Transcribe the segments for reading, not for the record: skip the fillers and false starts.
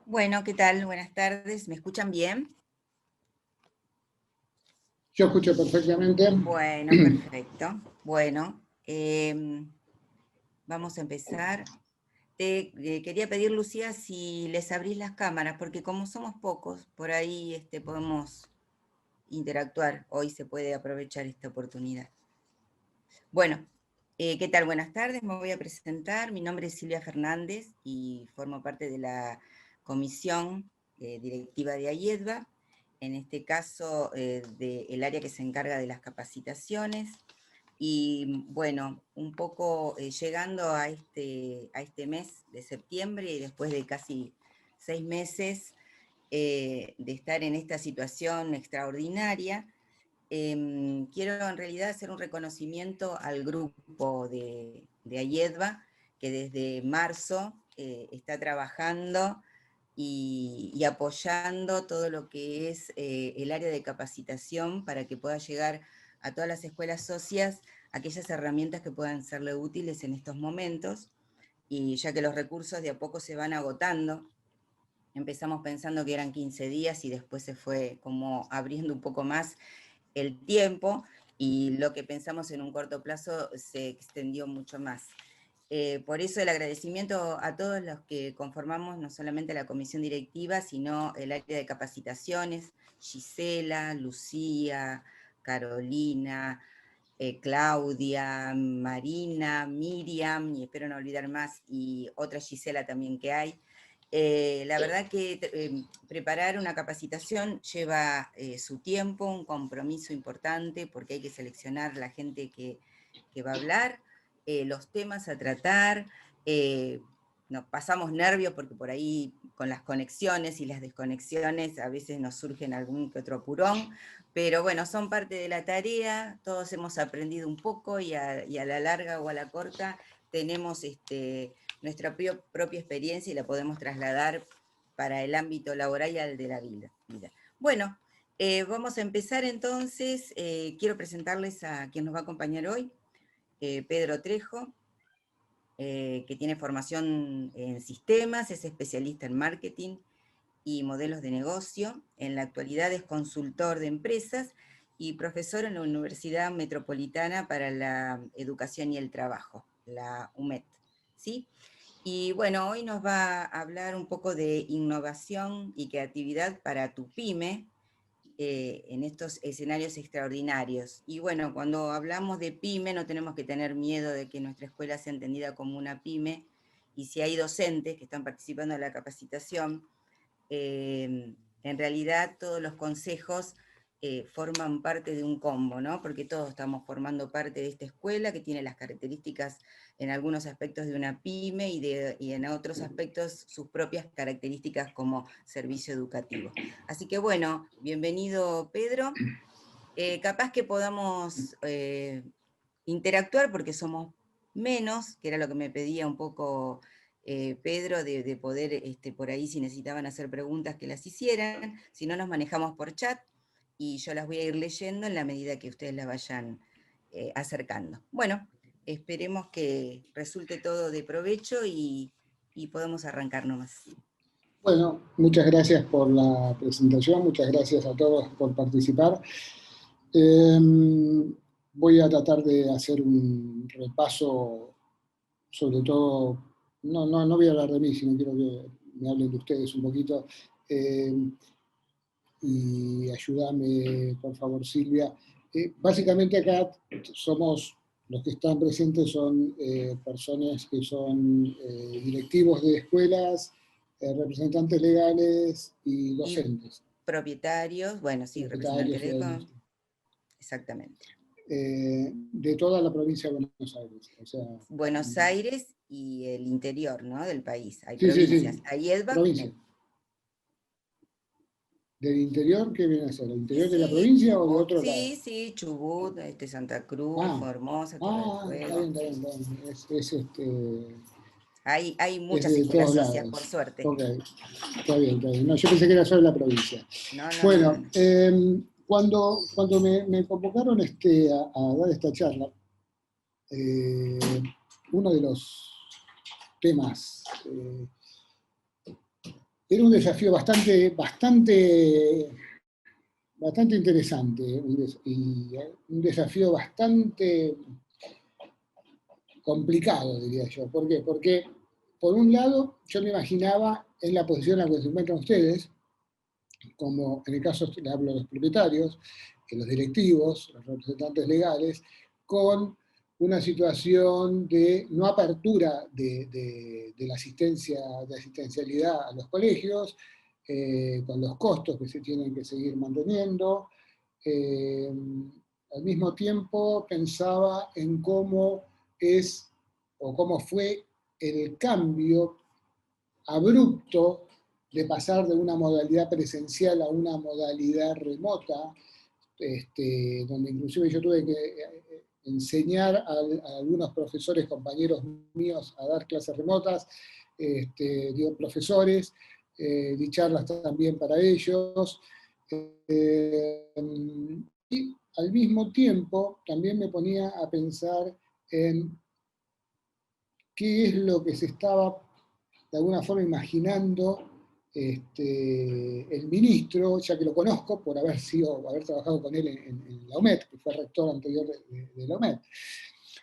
Bueno, ¿qué tal? Buenas tardes. ¿Me escuchan bien? Yo escucho perfectamente. Bueno, perfecto. Bueno, vamos a empezar. Te quería pedir, Lucía, si les abrís las cámaras, porque como somos pocos, por ahí podemos interactuar. Hoy se puede aprovechar esta oportunidad. Bueno, ¿qué tal? Buenas tardes. Me voy a presentar. Mi nombre es Silvia Fernández y formo parte de la comisión directiva de AIEDVA, en este caso del área que se encarga de las capacitaciones. Y bueno, un poco llegando a este mes de septiembre y después de casi 6 meses de estar en esta situación extraordinaria, quiero en realidad hacer un reconocimiento al grupo de AIEDVA, que desde marzo está trabajando y apoyando todo lo que es el área de capacitación para que pueda llegar a todas las escuelas socias aquellas herramientas que puedan serle útiles en estos momentos, y ya que los recursos de a poco se van agotando. Empezamos pensando que eran 15 días y después se fue como abriendo un poco más el tiempo, y lo que pensamos en un corto plazo se extendió mucho más. Por eso el agradecimiento a todos los que conformamos no solamente la comisión directiva, sino el área de capacitaciones: Gisela, Lucía, Carolina, Claudia, Marina, Miriam, y espero no olvidar más, y otra Gisela también que hay. La verdad que preparar una capacitación lleva su tiempo, un compromiso importante, porque hay que seleccionar la gente que va a hablar, los temas a tratar. Nos pasamos nervios porque por ahí con las conexiones y las desconexiones a veces nos surgen algún que otro apurón, pero bueno, son parte de la tarea. Todos hemos aprendido un poco y a la larga o a la corta tenemos nuestra propia experiencia y la podemos trasladar para el ámbito laboral y al de la vida. Bueno, vamos a empezar entonces. Quiero presentarles a quien nos va a acompañar hoy, Pedro Trejo, que tiene formación en sistemas, es especialista en marketing y modelos de negocio. En la actualidad es consultor de empresas y profesor en la Universidad Metropolitana para la Educación y el Trabajo, la UMET, ¿sí? Y bueno, hoy nos va a hablar un poco de innovación y creatividad para tu pyme en estos escenarios extraordinarios. Y bueno, cuando hablamos de pyme no tenemos que tener miedo de que nuestra escuela sea entendida como una pyme, y si hay docentes que están participando en la capacitación, en realidad todos los consejos forman parte de un combo, ¿no? Porque todos estamos formando parte de esta escuela que tiene las características en algunos aspectos de una pyme y en otros aspectos sus propias características como servicio educativo. Así que bueno, bienvenido, Pedro. Capaz que podamos interactuar porque somos menos, que era lo que me pedía un poco Pedro, de poder, por ahí, si necesitaban hacer preguntas, que las hicieran. Si no, nos manejamos por chat y yo las voy a ir leyendo en la medida que ustedes las vayan acercando. Bueno, esperemos que resulte todo de provecho y podamos arrancar nomás. Bueno, muchas gracias por la presentación, muchas gracias a todos por participar. Voy a tratar de hacer un repaso, sobre todo, no voy a hablar de mí, sino quiero que me hablen de ustedes un poquito. Y ayúdame, por favor, Silvia. Básicamente acá somos, los que están presentes son personas que son directivos de escuelas, representantes legales y docentes. Y propietarios, bueno, sí, representantes legales, exactamente. De toda la provincia de Buenos Aires. O sea, Buenos Aires y el interior, ¿no?, del país. Hay sí, provincias. sí, AIEDVA provincia. tiene... ¿Del interior qué viene a ser? ¿El Y interior de la sí, provincia o de Chubut, otro lado? sí, sí, Chubut, Santa Cruz, Ah, Formosa, Tierra del está Fuego. bien, está bien, está bien. Hay Es muchas de escuelas todos socias, por lados. suerte. Ok, está bien, está bien. No, yo pensé que era solo la provincia. No, no, no, no, Bueno, no. cuando me convocaron a dar esta charla, eh, uno de los temas era un desafío bastante interesante, y un desafío bastante complicado, diría yo. ¿Por qué? Porque, por un lado, yo me imaginaba en la posición en la que se encuentran ustedes, como en el caso, le hablo de los propietarios, los directivos, los representantes legales, con una situación de no apertura de la asistencia, de asistencialidad a los colegios, con los costos que se tienen que seguir manteniendo. Al mismo tiempo pensaba en cómo es o cómo fue el cambio abrupto de pasar de una modalidad presencial a una modalidad remota, donde inclusive yo tuve que enseñar a algunos profesores, compañeros míos, a dar clases remotas, digo, profesores, di charlas también para ellos, y al mismo tiempo también me ponía a pensar en qué es lo que se estaba de alguna forma imaginando el ministro, ya que lo conozco por haber trabajado con él en la UMED, que fue rector anterior de la UMED.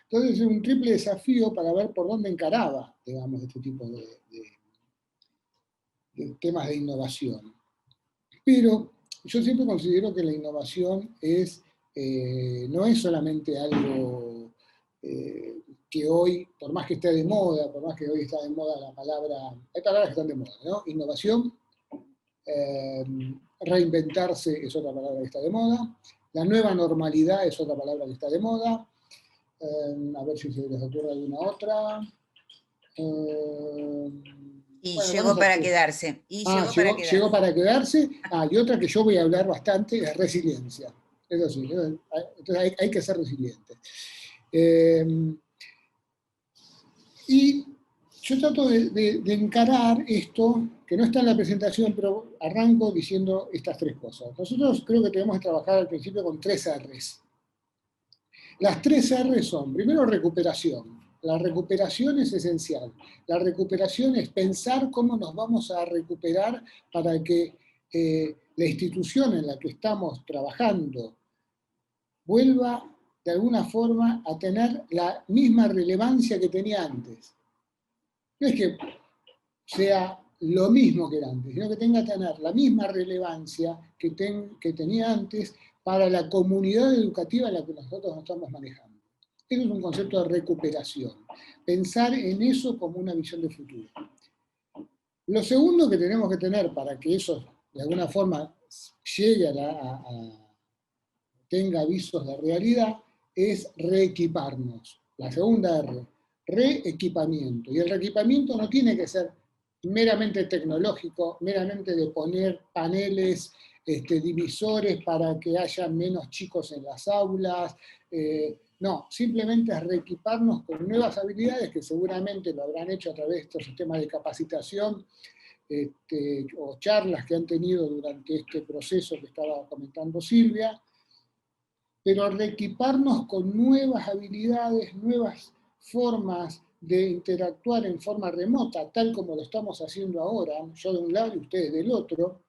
Entonces es un triple desafío para ver por dónde encaraba, digamos, este tipo de temas de innovación. Pero yo siempre considero que la innovación no es solamente algo que hoy, por más que esté de moda, por más que hoy está de moda la palabra, hay palabras que están de moda, ¿no? Innovación, reinventarse es otra palabra que está de moda, la nueva normalidad es otra palabra que está de moda, a ver si se les ocurre alguna otra. Y Bueno, con llegó esas para tres. quedarse, y Ah, llegó para llegó quedarse. para quedarse. Ah, y otra que yo voy a hablar bastante es resiliencia. Eso sí, entonces hay que ser resiliente. Y yo trato de encarar esto, que no está en la presentación, pero arranco diciendo estas tres cosas. Nosotros creo que tenemos que trabajar al principio con 3 R's. Las 3 R son, primero, recuperación. La recuperación es esencial. La recuperación es pensar cómo nos vamos a recuperar para que la institución en la que estamos trabajando vuelva de alguna forma a tener la misma relevancia que tenía antes. No es que sea lo mismo que era antes, sino que tenga que tener la misma relevancia que tenía antes para la comunidad educativa en la que nosotros nos estamos manejando. Eso es un concepto de recuperación. Pensar en eso como una visión de futuro. Lo segundo que tenemos que tener para que eso de alguna forma llegue tenga avisos de realidad es reequiparnos. La segunda R, reequipamiento. Y el reequipamiento no tiene que ser meramente tecnológico, meramente de poner paneles, divisores para que haya menos chicos en las aulas. No, simplemente es reequiparnos con nuevas habilidades que seguramente lo habrán hecho a través de estos sistemas de capacitación o charlas que han tenido durante este proceso que estaba comentando Silvia, pero reequiparnos con nuevas habilidades, nuevas formas de interactuar en forma remota, tal como lo estamos haciendo ahora, yo de un lado y ustedes del otro.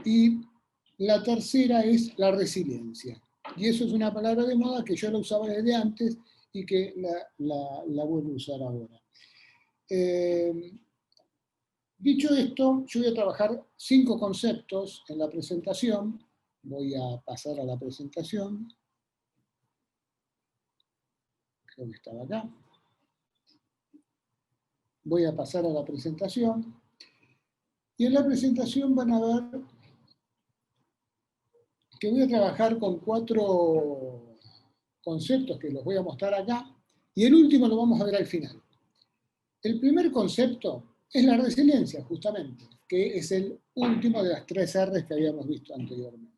Y la tercera es la resiliencia. Y eso es una palabra de moda que yo la usaba desde antes y que la vuelvo a usar ahora. Dicho esto, yo voy a trabajar 5 conceptos en la presentación. Voy a pasar a la presentación. Creo que estaba acá. Voy a pasar a la presentación. Y en la presentación van a ver que voy a trabajar con 4 conceptos que los voy a mostrar acá. Y el último lo vamos a ver al final. El primer concepto es la resiliencia, justamente, que es el último de las 3 R's que habíamos visto anteriormente.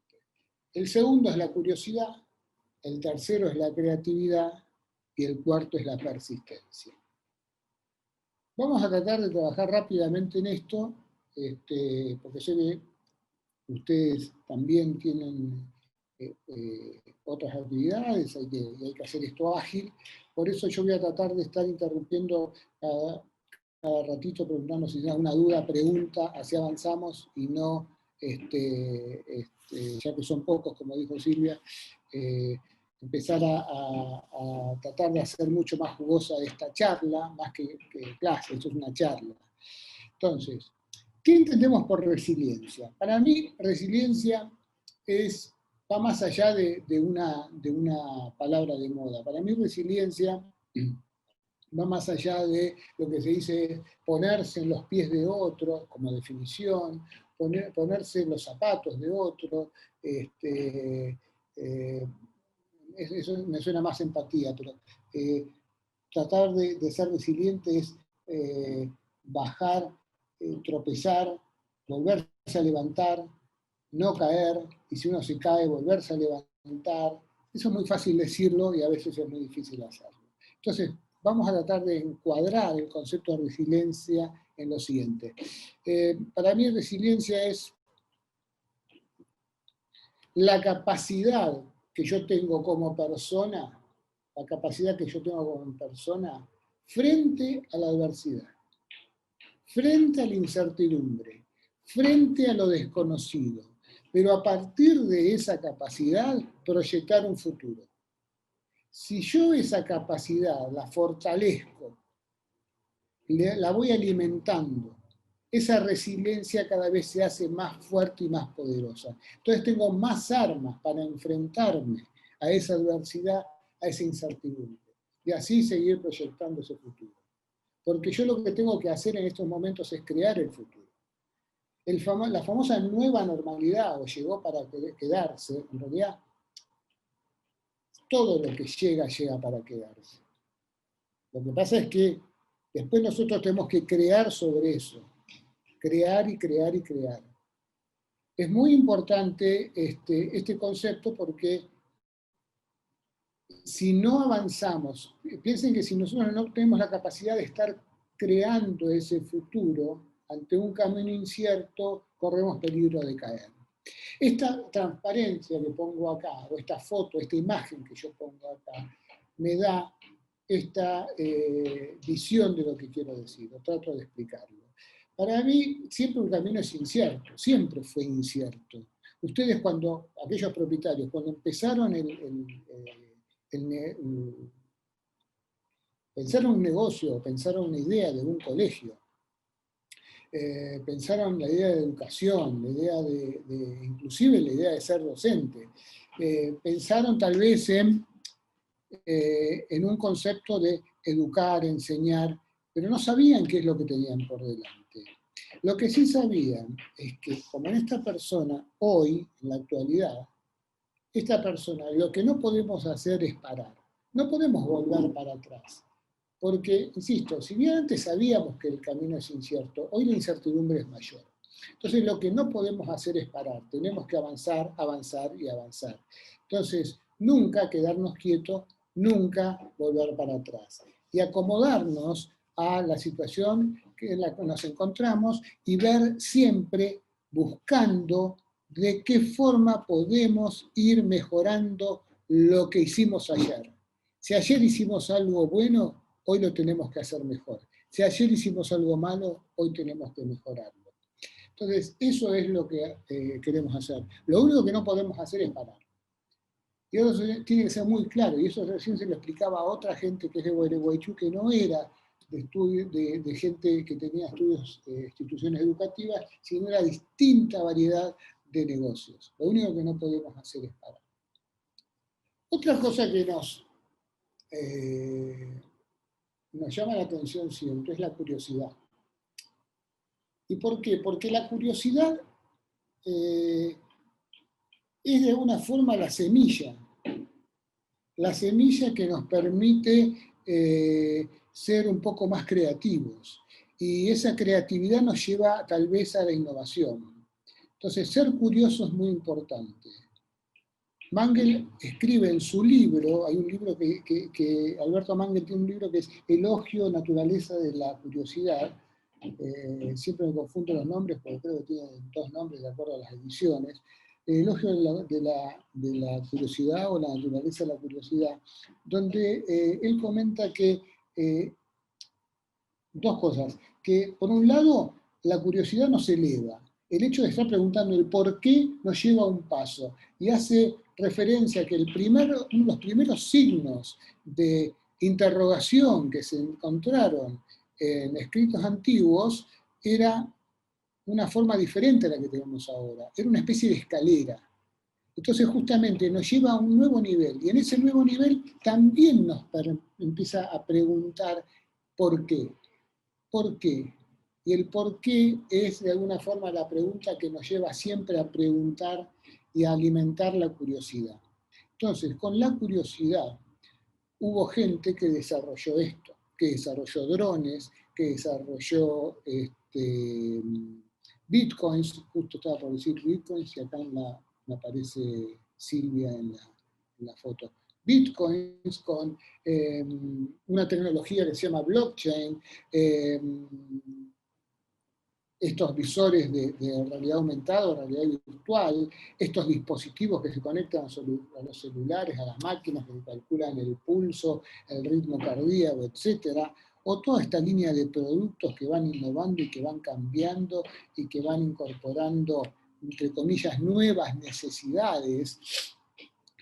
El segundo es la curiosidad, el tercero es la creatividad y el cuarto es la persistencia. Vamos a tratar de trabajar rápidamente en esto, porque sé que ustedes también tienen otras actividades, hay que hacer esto ágil, por eso yo voy a tratar de estar interrumpiendo cada ratito preguntando si tiene alguna duda, pregunta, así avanzamos y no, ya que son pocos, como dijo Silvia, empezar a tratar de hacer mucho más jugosa esta charla, más que clase, esto es una charla. Entonces, ¿qué entendemos por resiliencia? Para mí, resiliencia va más allá de una palabra de moda. Para mí, resiliencia va más allá de lo que se dice ponerse en los pies de otro, como definición, ponerse en los zapatos de otro, eso me suena más empatía, pero tratar de ser resiliente es bajar, tropezar, volverse a levantar, no caer, y si uno se cae, volverse a levantar. Eso es muy fácil decirlo y a veces es muy difícil hacerlo. Entonces, vamos a tratar de encuadrar el concepto de resiliencia en lo siguiente. Para mí resiliencia es la capacidad que yo tengo como persona, frente a la adversidad, frente a la incertidumbre, frente a lo desconocido, pero a partir de esa capacidad proyectar un futuro. Si yo esa capacidad la fortalezco, la voy alimentando, esa resiliencia cada vez se hace más fuerte y más poderosa. Entonces tengo más armas para enfrentarme a esa adversidad, a esa incertidumbre, y así seguir proyectando ese futuro. Porque yo lo que tengo que hacer en estos momentos es crear el futuro. La famosa nueva normalidad, o llegó para quedarse, en realidad, todo lo que llega, llega para quedarse. Lo que pasa es que después nosotros tenemos que crear sobre eso. Crear y crear y crear. Es muy importante este concepto porque si no avanzamos, piensen que si nosotros no tenemos la capacidad de estar creando ese futuro ante un camino incierto, corremos peligro de caer. Esta transparencia que pongo acá, o esta foto, esta imagen que yo pongo acá, me da esta visión de lo que quiero decir, o trato de explicarlo. Para mí, siempre un camino es incierto, siempre fue incierto. Ustedes aquellos propietarios, cuando empezaron pensaron un negocio, pensaron una idea de un colegio, pensaron la idea de educación, la idea inclusive la idea de ser docente, pensaron tal vez en un concepto de educar, enseñar, pero no sabían qué es lo que tenían por delante. Lo que sí sabían es que, como en esta persona, hoy, en la actualidad, esta persona, lo que no podemos hacer es parar. No podemos volver para atrás. Porque, insisto, si bien antes sabíamos que el camino es incierto, hoy la incertidumbre es mayor. Entonces, lo que no podemos hacer es parar. Tenemos que avanzar, avanzar y avanzar. Entonces, nunca quedarnos quietos, nunca volver para atrás. Y acomodarnos a la situación en la que nos encontramos y ver siempre, buscando de qué forma podemos ir mejorando lo que hicimos ayer. Si ayer hicimos algo bueno, hoy lo tenemos que hacer mejor. Si ayer hicimos algo malo, hoy tenemos que mejorarlo. Entonces, eso es lo que queremos hacer. Lo único que no podemos hacer es parar. Y eso tiene que ser muy claro, y eso recién se lo explicaba a otra gente que es de Gualeguaychú, que no era de gente que tenía estudios, instituciones educativas, sino una distinta variedad de negocios. Lo único que no podemos hacer es parar. Otra cosa que nos llama la atención siempre es la curiosidad. ¿Y por qué? Porque la curiosidad es de alguna forma la semilla que nos permite ser un poco más creativos. Y esa creatividad nos lleva tal vez a la innovación. Entonces, ser curioso es muy importante. Mangel escribe en su libro, hay un libro que Alberto Mangel tiene un libro que es Elogio, Naturaleza de la Curiosidad. Siempre me confundo los nombres porque creo que tiene dos nombres de acuerdo a las ediciones. El elogio de la curiosidad o la naturaleza de la curiosidad, donde él comenta que dos cosas. Que por un lado, la curiosidad nos eleva. El hecho de estar preguntando el por qué nos lleva a un paso y hace referencia a que uno de los primeros signos de interrogación que se encontraron en escritos antiguos era una forma diferente a la que tenemos ahora. Era una especie de escalera. Entonces justamente nos lleva a un nuevo nivel y en ese nuevo nivel también nos empieza a preguntar por qué. ¿Por qué? Y el por qué es de alguna forma la pregunta que nos lleva siempre a preguntar y a alimentar la curiosidad. Entonces, con la curiosidad hubo gente que desarrolló esto, que desarrolló drones, que desarrolló bitcoins, justo estaba por decir bitcoins y acá me aparece Silvia en la foto. Bitcoins con una tecnología que se llama blockchain, estos visores de realidad aumentada, realidad virtual, estos dispositivos que se conectan a los celulares, a las máquinas que calculan el pulso, el ritmo cardíaco, etcétera, o toda esta línea de productos que van innovando y que van cambiando y que van incorporando, entre comillas, nuevas necesidades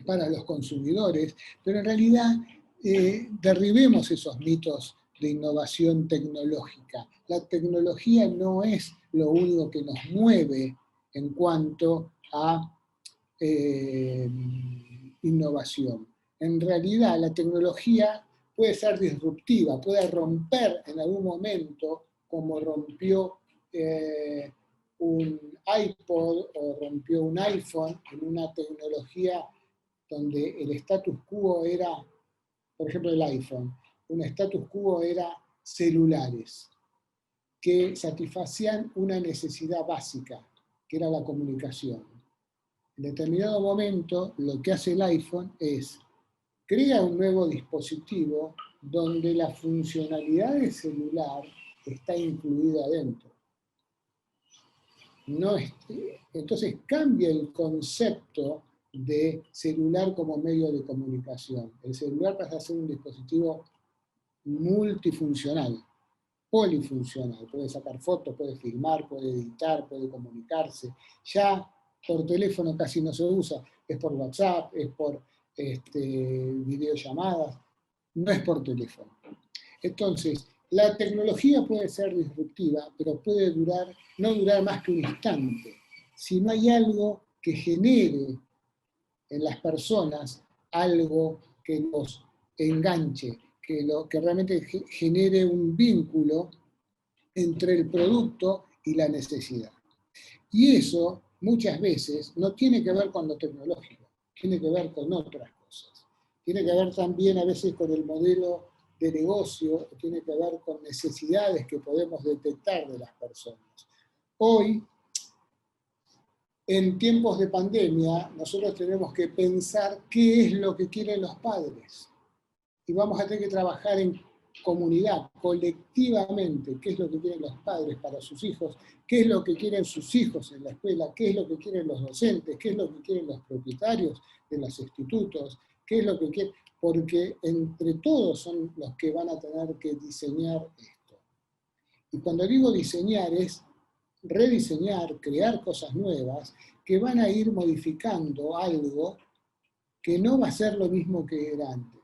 para los consumidores, pero en realidad derribemos esos mitos de innovación tecnológica. La tecnología no es lo único que nos mueve en cuanto a innovación. En realidad la tecnología puede ser disruptiva, puede romper en algún momento, como rompió un iPod o rompió un iPhone en una tecnología donde el status quo era, por ejemplo el iPhone, un status quo era celulares, que satisfacían una necesidad básica, que era la comunicación. En determinado momento, lo que hace el iPhone es crea un nuevo dispositivo donde la funcionalidad del celular está incluida dentro. No entonces cambia el concepto de celular como medio de comunicación. El celular pasa a ser un dispositivo multifuncional, polifuncional. Puede sacar fotos, puede filmar, puede editar, puede comunicarse. Ya por teléfono casi no se usa, es por WhatsApp, es por videollamadas, no es por teléfono. Entonces, la tecnología puede ser disruptiva, pero puede no durar más que un instante. Si no hay algo que genere en las personas algo que los enganche, que realmente genere un vínculo entre el producto y la necesidad. Y eso muchas veces no tiene que ver con lo tecnológico, tiene que ver con otras cosas. Tiene que ver también a veces con el modelo de negocio, tiene que ver con necesidades que podemos detectar de las personas. Hoy, en tiempos de pandemia, nosotros tenemos que pensar qué es lo que quieren los padres. Y vamos a tener que trabajar en comunidad, colectivamente, qué es lo que quieren los padres para sus hijos, qué es lo que quieren sus hijos en la escuela, qué es lo que quieren los docentes, qué es lo que quieren los propietarios de los institutos, qué es lo que quieren, porque entre todos son los que van a tener que diseñar esto. Y cuando digo diseñar es rediseñar, crear cosas nuevas que van a ir modificando algo que no va a ser lo mismo que era antes.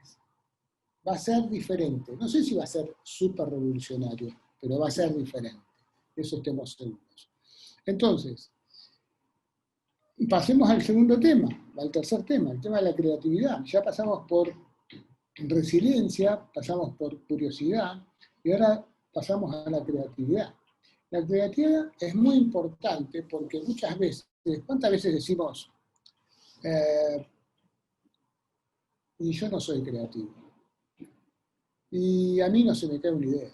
Va a ser diferente. No sé si va a ser súper revolucionario, pero va a ser diferente. Eso estemos seguros. Entonces, pasemos al segundo tema, al tercer tema, el tema de la creatividad. Ya pasamos por resiliencia, pasamos por curiosidad y ahora pasamos a la creatividad. La creatividad es muy importante porque muchas veces, ¿cuántas veces decimos, y yo no soy creativo? Y a mí no se me cae una idea.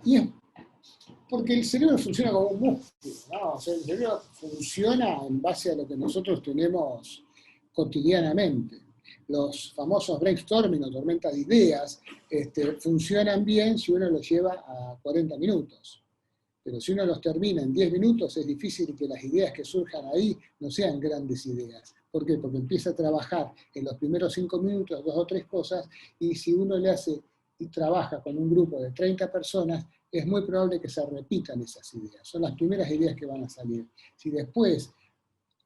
Y es porque el cerebro funciona como un músculo, ¿no? O sea, el cerebro funciona en base a lo que nosotros tenemos cotidianamente. Los famosos brainstorming o tormentas de ideas funcionan bien si uno los lleva a 40 minutos. Pero si uno los termina en 10 minutos, es difícil que las ideas que surjan ahí no sean grandes ideas. ¿Por qué? Porque empieza a trabajar en los primeros 5 minutos 2 o 3 cosas, y si uno le hace y trabaja con un grupo de 30 personas, es muy probable que se repitan esas ideas. Son las primeras ideas que van a salir. Si después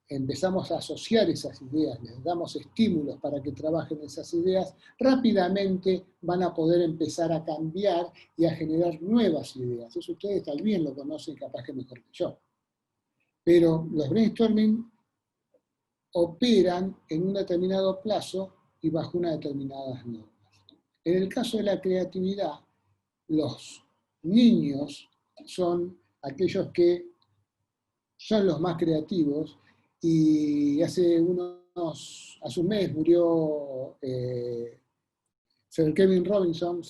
empezamos a asociar esas ideas, les damos estímulos para que trabajen esas ideas, rápidamente van a poder empezar a cambiar y a generar nuevas ideas. Eso ustedes también lo conocen capaz que mejor que yo. Pero los brainstorming operan en un determinado plazo y bajo unas determinadas normas. En el caso de la creatividad, los niños son aquellos que son los más creativos y hace un mes murió Sir Ken Robinson,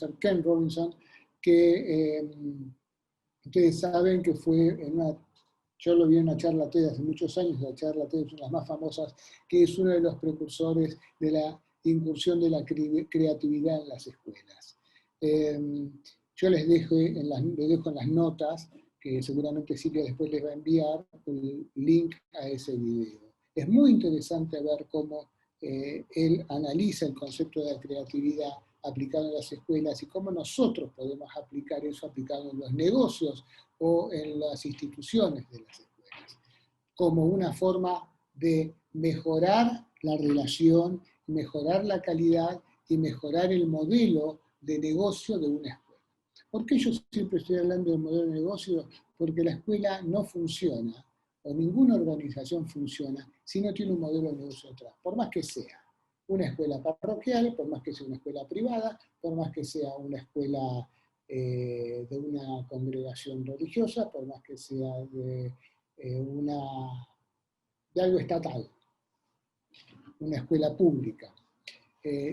que ustedes saben que fue yo lo vi en una charla TED hace muchos años, la charla TED es una de las más famosas, que es uno de los precursores de la incursión de la creatividad en las escuelas. Yo les dejo en las notas, que seguramente Silvia después les va a enviar, el link a ese video. Es muy interesante ver cómo él analiza el concepto de la creatividad aplicado en las escuelas y cómo nosotros podemos aplicar eso aplicado en los negocios o en las instituciones de las escuelas, como una forma de mejorar la relación, mejorar la calidad y mejorar el modelo de negocio de una escuela. ¿Por qué yo siempre estoy hablando del modelo de negocio? Porque la escuela no funciona, o ninguna organización funciona, si no tiene un modelo de negocio detrás, por más que sea una escuela parroquial, por más que sea una escuela privada, por más que sea una escuela de una congregación religiosa, por más que sea de algo estatal, una escuela pública.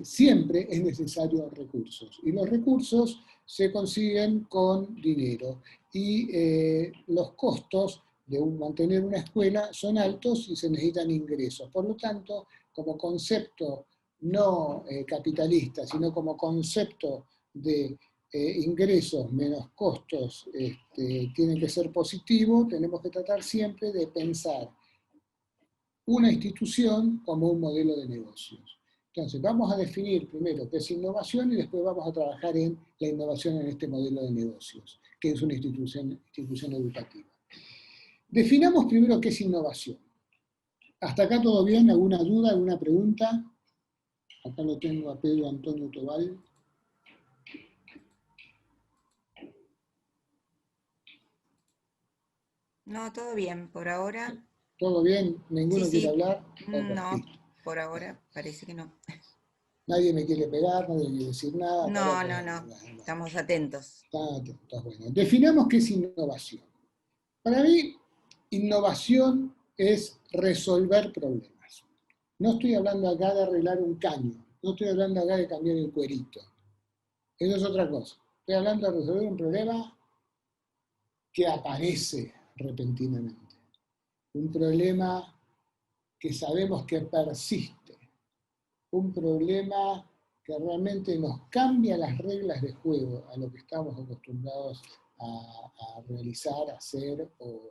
Siempre es necesario recursos, y los recursos se consiguen con dinero, y los costos de mantener una escuela son altos y se necesitan ingresos. Por lo tanto, como concepto no capitalista, sino como concepto de ingresos menos costos, tiene que ser positivo. Tenemos que tratar siempre de pensar una institución como un modelo de negocios. Entonces, vamos a definir primero qué es innovación y después vamos a trabajar en la innovación en este modelo de negocios, que es una institución educativa. Definamos primero qué es innovación. ¿Hasta acá todo bien? ¿Alguna duda, alguna pregunta? Acá lo tengo a Pedro Antonio Tobal. No, todo bien, por ahora. ¿Todo bien? Sí, ¿Ninguno quiere sí. hablar? Ok, No, listo. por ahora parece que no. Nadie me quiere pegar, nadie quiere decir nada. No, no, no. Estamos atentos. Está bueno. Definamos qué es innovación. Para mí, innovación es resolver problemas. No estoy hablando acá de arreglar un caño, no estoy hablando acá de cambiar el cuerito. Eso es otra cosa. Estoy hablando de resolver un problema que aparece repentinamente. Un problema que sabemos que persiste. Un problema que realmente nos cambia las reglas de juego a lo que estamos acostumbrados a realizar, hacer o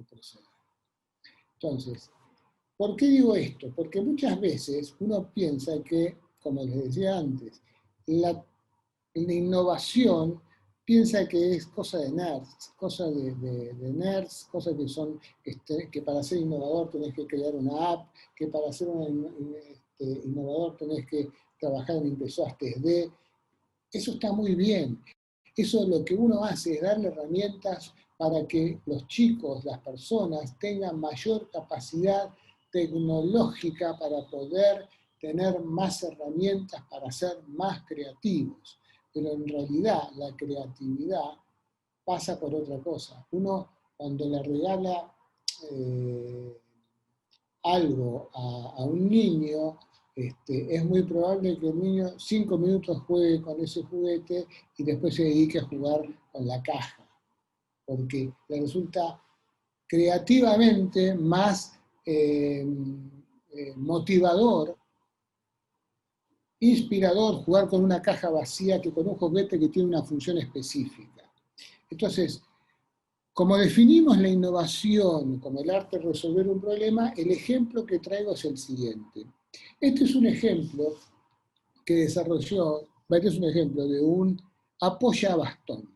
proceder. Entonces, ¿por qué digo esto? Porque muchas veces uno piensa que, como les decía antes, la innovación piensa que es cosa de nerds, cosa de nerds, cosas que son, que para ser innovador tenés que crear una app, que para ser innovador tenés que trabajar en impresoras 3D. Eso está muy bien. Eso lo que uno hace es darle herramientas para que los chicos, las personas, tengan mayor capacidad tecnológica para poder tener más herramientas para ser más creativos. Pero en realidad la creatividad pasa por otra cosa. Uno, cuando le regala algo a un niño, es muy probable que el niño 5 minutos juegue con ese juguete y después se dedique a jugar con la caja, porque le resulta creativamente más motivador, inspirador jugar con una caja vacía que con un juguete que tiene una función específica. Entonces, como definimos la innovación como el arte de resolver un problema, el ejemplo que traigo es el siguiente. Este es un ejemplo que desarrolló Este es un ejemplo de un apoyabastón,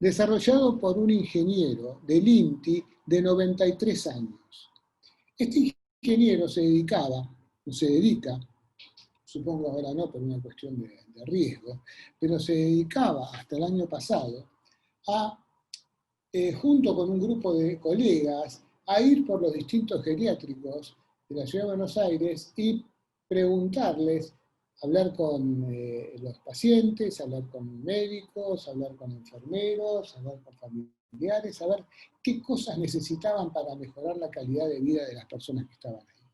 desarrollado por un ingeniero del INTI de 93 años. Este ingeniero se dedicaba, o se dedica, supongo ahora no por una cuestión de riesgo, pero se dedicaba hasta el año pasado a, junto con un grupo de colegas, a ir por los distintos geriátricos de la Ciudad de Buenos Aires y preguntarles, hablar con los pacientes, hablar con médicos, hablar con enfermeros, hablar con familiares, saber qué cosas necesitaban para mejorar la calidad de vida de las personas que estaban ahí.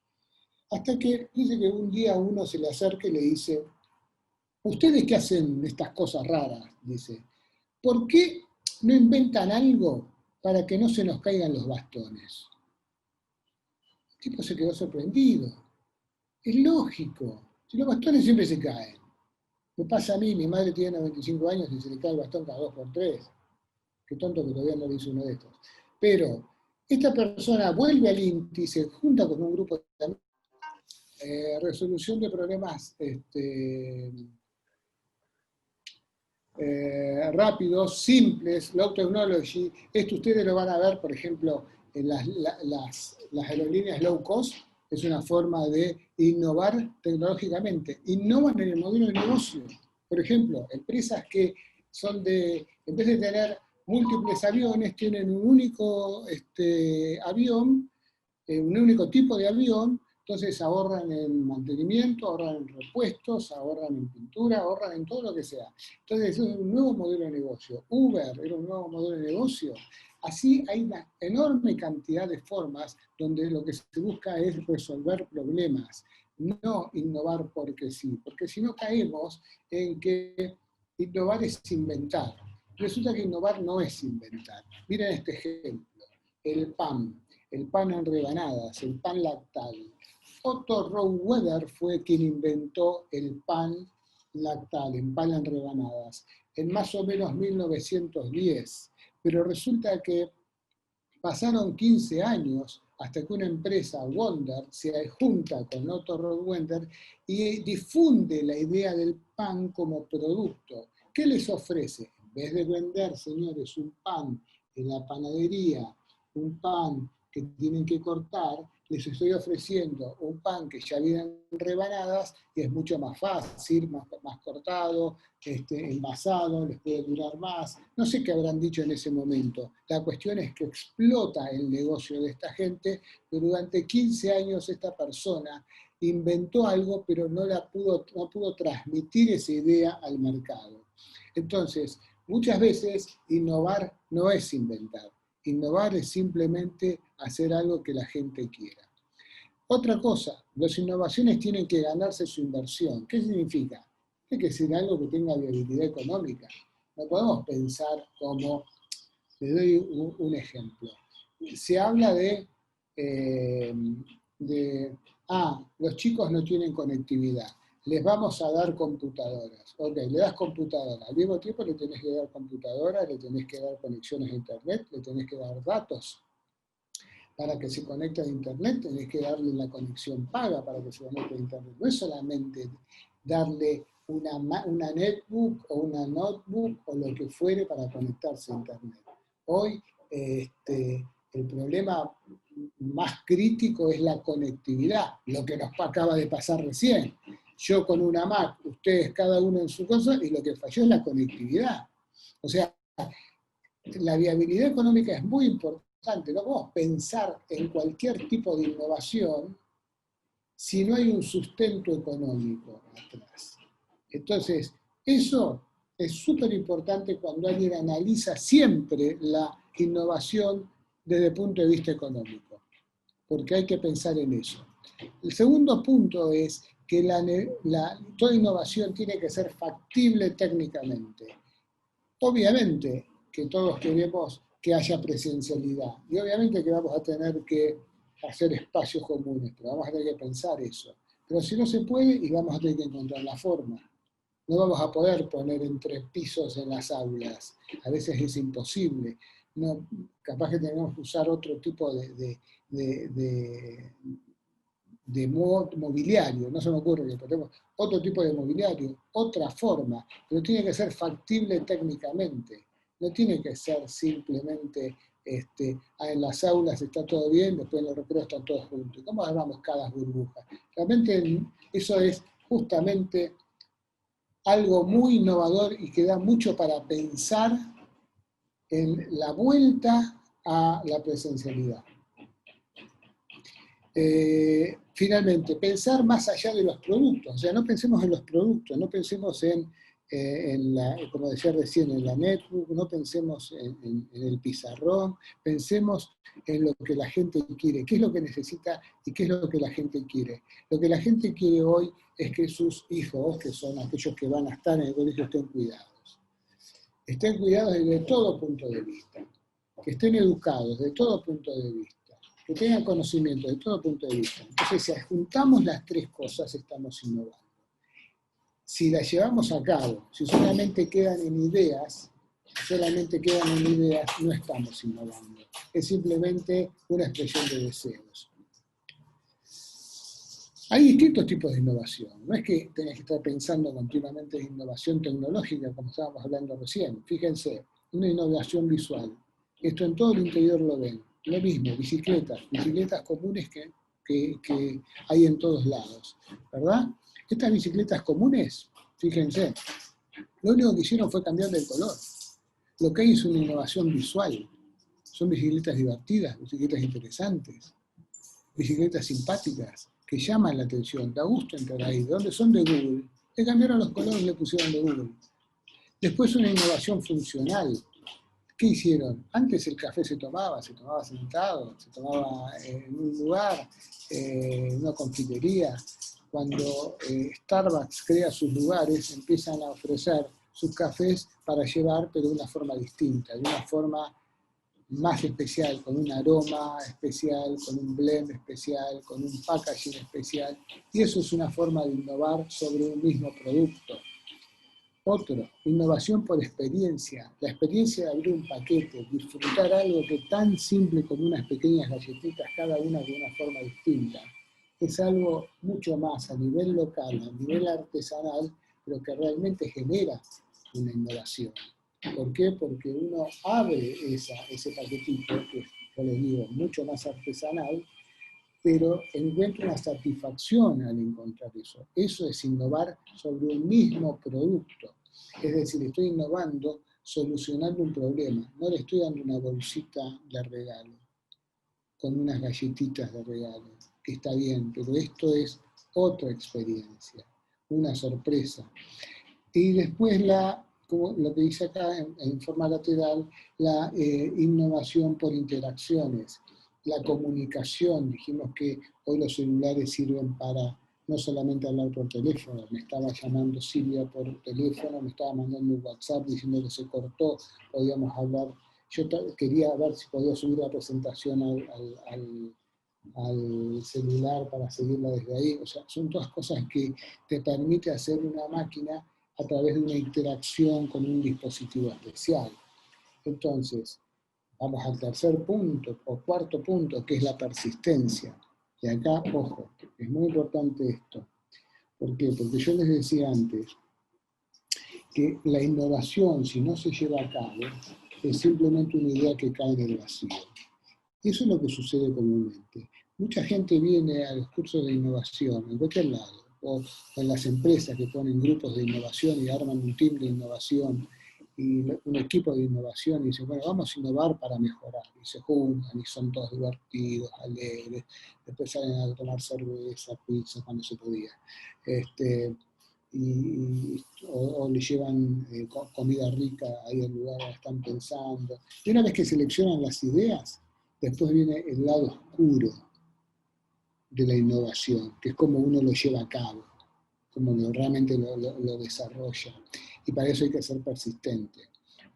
Hasta que dice que un día uno se le acerca y le dice, ¿ustedes qué hacen estas cosas raras? Dice, ¿por qué no inventan algo para que no se nos caigan los bastones? El tipo se quedó sorprendido. Es lógico, si los bastones siempre se caen. Me pasa a mí, mi madre tiene 95 años y se le cae el bastón cada 2 por 3. Qué tonto que todavía no le hizo uno de estos. Pero esta persona vuelve al INTI, se junta con un grupo de resolución de problemas rápidos, simples, low technology. Esto ustedes lo van a ver, por ejemplo, en las aerolíneas low cost. Es una forma de innovar tecnológicamente. Innovan en el modelo de negocio. Por ejemplo, empresas que son en vez de tener múltiples aviones, tienen un único avión, un único tipo de avión. Entonces ahorran en mantenimiento, ahorran en repuestos, ahorran en pintura, ahorran en todo lo que sea. Entonces eso es un nuevo modelo de negocio. Uber era un nuevo modelo de negocio. Así hay una enorme cantidad de formas donde lo que se busca es resolver problemas, no innovar porque sí, porque si no caemos en que innovar es inventar. Resulta que innovar no es inventar. Miren este ejemplo, el pan en rebanadas, el pan lactal. Otto Rohrweber fue quien inventó el pan lactal, el pan en rebanadas, en más o menos 1910. Pero resulta que pasaron 15 años hasta que una empresa, Wonder, se junta con Otto Rohrweber y difunde la idea del pan como producto. ¿Qué les ofrece? En vez de vender, señores, un pan en la panadería, un pan que tienen que cortar, les estoy ofreciendo un pan que ya viene en rebanadas y es mucho más fácil, más cortado, envasado, les puede durar más. No sé qué habrán dicho en ese momento. La cuestión es que explota el negocio de esta gente, pero durante 15 años esta persona inventó algo, pero no pudo transmitir esa idea al mercado. Entonces, muchas veces innovar no es inventar. Innovar es simplemente hacer algo que la gente quiera. Otra cosa, las innovaciones tienen que ganarse su inversión. ¿Qué significa? Tiene que ser algo que tenga viabilidad económica. No podemos pensar como, le doy un ejemplo. Se habla los chicos no tienen conectividad. Les vamos a dar computadoras. Ok, le das computadoras. Al mismo tiempo le tenés que dar computadoras, le tenés que dar conexiones a internet, le tenés que dar datos para que se conecte a internet, tenés que darle la conexión paga para que se conecte a internet. No es solamente darle una netbook o una notebook o lo que fuere para conectarse a internet. Hoy el problema más crítico es la conectividad, lo que nos acaba de pasar recién. Yo con una Mac, ustedes cada uno en su cosa, y lo que falló es la conectividad. O sea, la viabilidad económica es muy importante. No podemos pensar en cualquier tipo de innovación si no hay un sustento económico atrás. Entonces, eso es súper importante cuando alguien analiza siempre la innovación desde el punto de vista económico, porque hay que pensar en eso. El segundo punto es que toda innovación tiene que ser factible técnicamente. Obviamente que todos queremos que haya presencialidad y obviamente que vamos a tener que hacer espacios comunes, pero vamos a tener que pensar eso. Pero si no se puede, y vamos a tener que encontrar la forma. No vamos a poder poner en 3 pisos en las aulas. A veces es imposible. No, capaz que tenemos que usar otro tipo de mobiliario, no se me ocurre que tenemos otro tipo de mobiliario, otra forma, pero tiene que ser factible técnicamente, no tiene que ser simplemente en las aulas está todo bien, después en los recreos están todos juntos. ¿Cómo armamos cada burbuja? Realmente eso es justamente algo muy innovador y que da mucho para pensar en la vuelta a la presencialidad. Finalmente, pensar más allá de los productos, o sea, no pensemos en los productos, no pensemos como decía recién, en la netbook, no pensemos en el pizarrón, pensemos en lo que la gente quiere, qué es lo que necesita y qué es lo que la gente quiere. Lo que la gente quiere hoy es que sus hijos, que son aquellos que van a estar en el colegio, estén cuidados. Estén cuidados desde todo punto de vista, que estén educados desde todo punto de vista, que tengan conocimiento de todo punto de vista. Entonces, si juntamos las tres cosas, estamos innovando. Si las llevamos a cabo, si solamente quedan en ideas, no estamos innovando. Es simplemente una expresión de deseos. Hay distintos tipos de innovación. No es que tenés que estar pensando continuamente en innovación tecnológica, como estábamos hablando recién. Fíjense, una innovación visual. Esto en todo el interior lo ven. Lo mismo, bicicletas comunes que hay en todos lados, ¿verdad? Estas bicicletas comunes, fíjense, lo único que hicieron fue cambiarle el color. Lo que hay es una innovación visual. Son bicicletas divertidas, bicicletas interesantes, bicicletas simpáticas, que llaman la atención, da gusto entrar ahí. ¿De dónde son? De Google. Le cambiaron los colores y le pusieron de Google. Después una innovación funcional. ¿Qué hicieron? Antes el café se tomaba sentado, se tomaba en un lugar, en una confitería. Cuando Starbucks crea sus lugares, empiezan a ofrecer sus cafés para llevar, pero de una forma distinta, de una forma más especial, con un aroma especial, con un blend especial, con un packaging especial. Y eso es una forma de innovar sobre un mismo producto. Otro, innovación por experiencia. La experiencia de abrir un paquete, disfrutar algo que tan simple como unas pequeñas galletitas, cada una de una forma distinta. Es algo mucho más a nivel local, a nivel artesanal, pero que realmente genera una innovación. ¿Por qué? Porque uno abre ese paquetito, que yo les digo, mucho más artesanal, pero encuentra una satisfacción al encontrar eso. Eso es innovar sobre un mismo producto. Es decir, estoy innovando, solucionando un problema. No le estoy dando una bolsita de regalo, con unas galletitas de regalo, que está bien, pero esto es otra experiencia, una sorpresa. Y después como lo que dice acá en forma lateral, la innovación por interacciones, la comunicación. Dijimos que hoy los celulares sirven para no solamente hablar por teléfono. Me estaba llamando Silvia por teléfono, me estaba mandando un WhatsApp diciendo que se cortó, podíamos hablar. Yo quería ver si podía subir la presentación al celular para seguirla desde ahí. O sea, son todas cosas que te permite hacer una máquina a través de una interacción con un dispositivo especial. Entonces, vamos al tercer punto, o cuarto punto, que es la persistencia. Y acá, ojo, es muy importante esto. ¿Por qué? Porque yo les decía antes que la innovación, si no se lleva a cabo, es simplemente una idea que cae en el vacío. Eso es lo que sucede comúnmente. Mucha gente viene a los cursos de innovación, en cualquier lado, o en las empresas que ponen grupos de innovación y arman un team de innovación y un equipo de innovación y dicen, bueno, vamos a innovar para mejorar. Y se juntan y son todos divertidos, alegres, después salen a tomar cerveza, pizza, cuando se podía. O le llevan comida rica ahí al lugar donde están pensando. Y una vez que seleccionan las ideas, después viene el lado oscuro de la innovación, que es como uno lo lleva a cabo, como realmente lo desarrolla. Y para eso hay que ser persistente.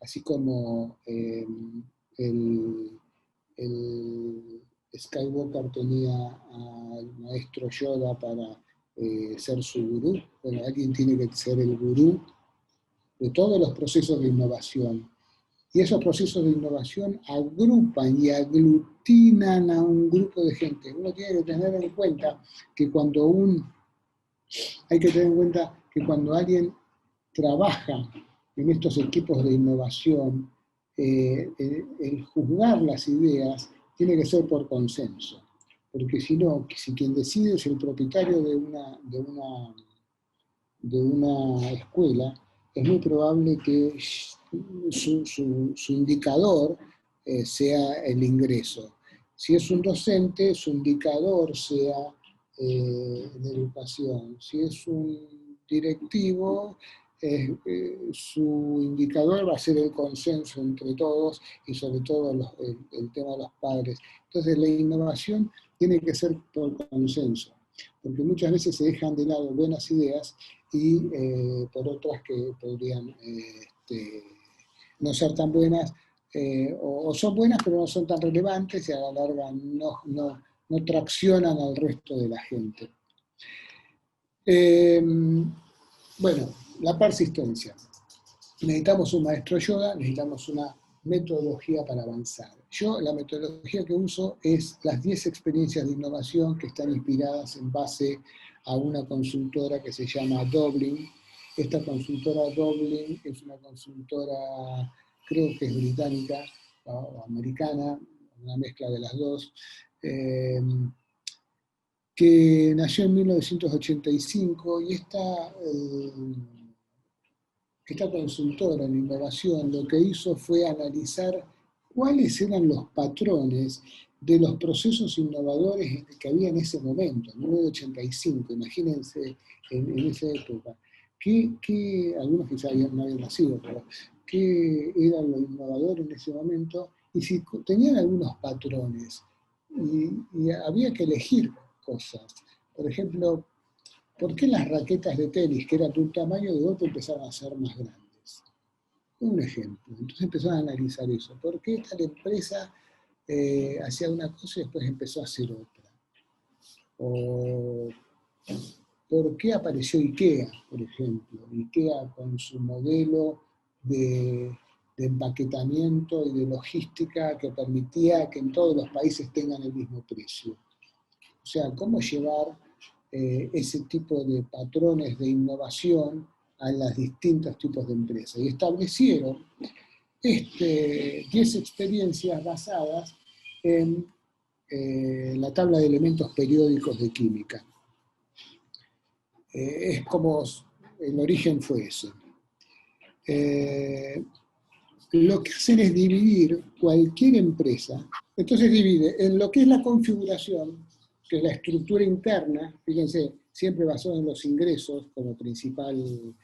Así como el Skywalker tenía al maestro Yoda para ser su gurú, bueno, alguien tiene que ser el gurú de todos los procesos de innovación. Y esos procesos de innovación agrupan y aglutinan a un grupo de gente. Uno tiene que tener en cuenta que hay que tener en cuenta que cuando alguien trabaja en estos equipos de innovación, el juzgar las ideas tiene que ser por consenso, porque si no, si quien decide es el propietario de una escuela, es muy probable que su indicador sea el ingreso. Si es un docente, su indicador sea la educación. Si es un directivo, su indicador va a ser el consenso entre todos y sobre todo el tema de los padres. Entonces la innovación tiene que ser por consenso, porque muchas veces se dejan de lado buenas ideas y por otras que podrían no ser tan buenas, o son buenas pero no son tan relevantes y a la larga no traccionan al resto de la gente. Bueno, la persistencia. Necesitamos un maestro Yoda, necesitamos una metodología para avanzar. Yo la metodología que uso es las 10 experiencias de innovación que están inspiradas en base a una consultora que se llama Dublin. Esta consultora Dublin es una consultora, creo que es británica o americana, una mezcla de las dos, que nació en 1985 y esta consultora en innovación lo que hizo fue analizar cuáles eran los patrones de los procesos innovadores que había en ese momento, en 1985, imagínense en esa época, algunos quizás no habían nacido, pero qué era lo innovador en ese momento y si tenían algunos patrones y había que elegir cosas. Por ejemplo, ¿por qué las raquetas de tenis, que eran de un tamaño, de golpe empezaron a ser más grandes? Un ejemplo. Entonces empezaron a analizar eso. ¿Por qué tal empresa hacía una cosa y después empezó a hacer otra? O ¿por qué apareció IKEA, por ejemplo? IKEA con su modelo de empaquetamiento y de logística que permitía que en todos los países tengan el mismo precio. O sea, cómo llevar ese tipo de patrones de innovación a los distintos tipos de empresas. Y establecieron 10 experiencias basadas en la tabla de elementos periódicos de química. Es como el origen fue ese. Lo que hacen es dividir cualquier empresa, entonces divide en lo que es la configuración, que es la estructura interna, fíjense, siempre basado en los ingresos como principal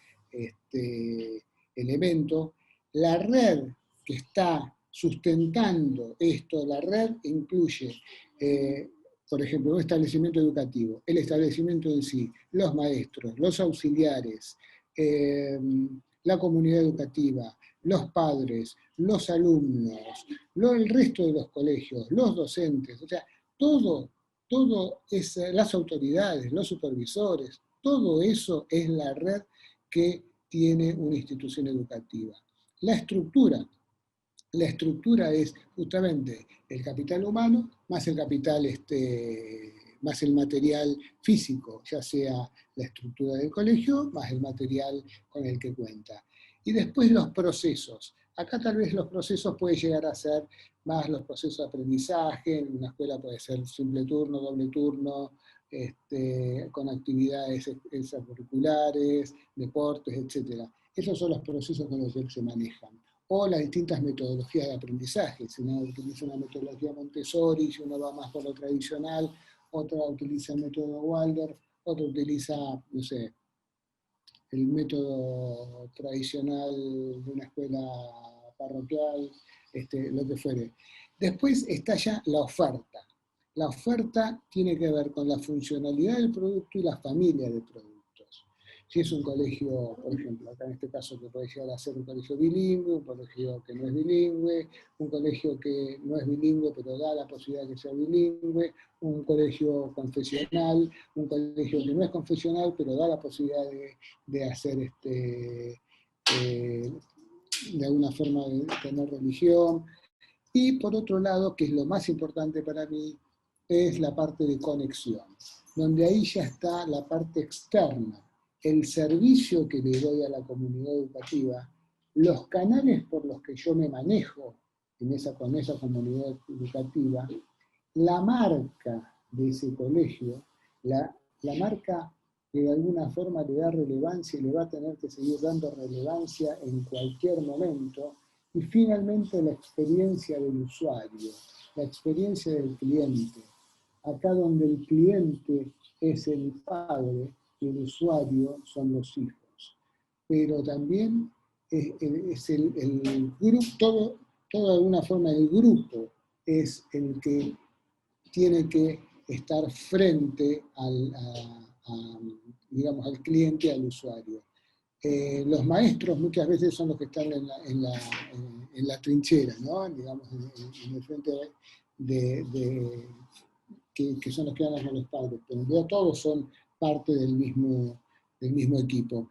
elemento, la red que está sustentando esto, la red incluye, por ejemplo, un establecimiento educativo, el establecimiento en sí, los maestros, los auxiliares, la comunidad educativa, los padres, los alumnos, el resto de los colegios, los docentes, o sea, todo es las autoridades, los supervisores, todo eso es la red que tiene una institución educativa. La estructura es justamente el capital humano más el capital, más el material físico, ya sea la estructura del colegio más el material con el que cuenta. Y después los procesos. Acá tal vez los procesos pueden llegar a ser más los procesos de aprendizaje, en una escuela puede ser simple turno, doble turno, con actividades extracurriculares, deportes, etc. Esos son los procesos con los que se manejan. O las distintas metodologías de aprendizaje. Si uno utiliza una metodología Montessori, si uno va más por lo tradicional, otra utiliza el método Waldorf, otra utiliza, no sé, el método tradicional de una escuela parroquial, lo que fuere. Después está ya la oferta. La oferta tiene que ver con la funcionalidad del producto y la familia de productos. Si es un colegio, por ejemplo, acá en este caso que puede llegar a ser un colegio bilingüe, un colegio que no es bilingüe, un colegio que no es bilingüe pero da la posibilidad de que sea bilingüe, un colegio confesional, un colegio que no es confesional pero da la posibilidad de hacer de alguna forma de tener religión. Y por otro lado, que es lo más importante para mí, es la parte de conexión, donde ahí ya está la parte externa, el servicio que le doy a la comunidad educativa, los canales por los que yo me manejo con esa comunidad educativa, la marca de ese colegio, la marca que de alguna forma le da relevancia y le va a tener que seguir dando relevancia en cualquier momento, y finalmente la experiencia del usuario, la experiencia del cliente. Acá donde el cliente es el padre y el usuario son los hijos. Pero también es el grupo, todo de alguna forma el grupo es el que tiene que estar frente digamos, al cliente, al usuario. Los maestros muchas veces son los que están en la trinchera, ¿no? Digamos, en el frente que son los que hablan con los padres, pero en realidad todos son parte del mismo equipo.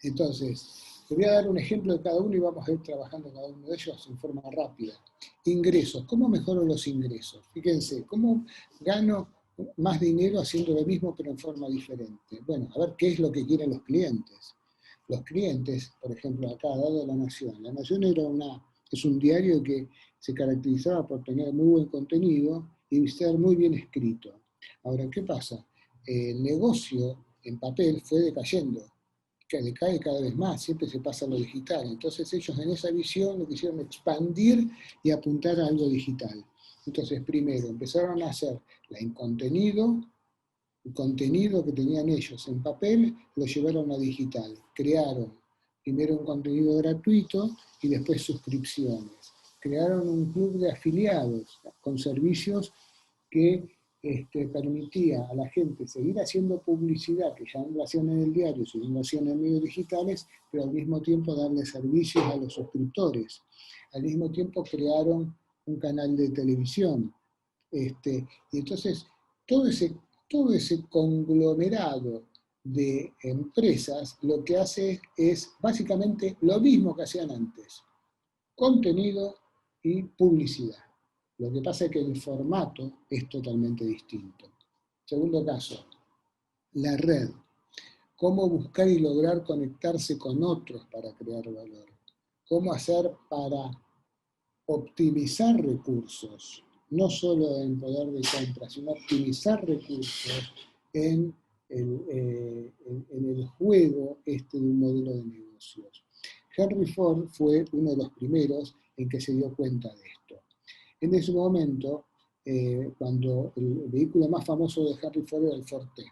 Entonces, te voy a dar un ejemplo de cada uno y vamos a ir trabajando cada uno de ellos en forma rápida. Ingresos. ¿Cómo mejoro los ingresos? Fíjense, ¿cómo gano más dinero haciendo lo mismo pero en forma diferente? Bueno, a ver qué es lo que quieren los clientes. Los clientes, por ejemplo, acá, dado La Nación. La Nación es un diario que se caracterizaba por tener muy buen contenido y ser muy bien escrito. Ahora, ¿qué pasa? El negocio en papel fue decayendo, que decae cada vez más, siempre se pasa a lo digital. Entonces ellos en esa visión lo quisieron expandir y apuntar a algo digital. Entonces primero empezaron a hacer el contenido que tenían ellos en papel, lo llevaron a digital. Crearon primero un contenido gratuito y después suscripciones. Crearon un club de afiliados con servicios que permitía a la gente seguir haciendo publicidad, que ya no lo hacían en el diario, sino lo hacían en medios digitales, pero al mismo tiempo darle servicios a los suscriptores. Al mismo tiempo crearon un canal de televisión. Y entonces todo ese conglomerado de empresas lo que hace es básicamente lo mismo que hacían antes: contenido y publicidad. Lo que pasa es que el formato es totalmente distinto. Segundo caso, la red. Cómo buscar y lograr conectarse con otros para crear valor. Cómo hacer para optimizar recursos, no solo en poder de compra, sino optimizar recursos en el juego de un modelo de negocios. Henry Ford fue uno de los primeros en que se dio cuenta de esto. En ese momento, cuando el vehículo más famoso de Henry Ford era el Ford T.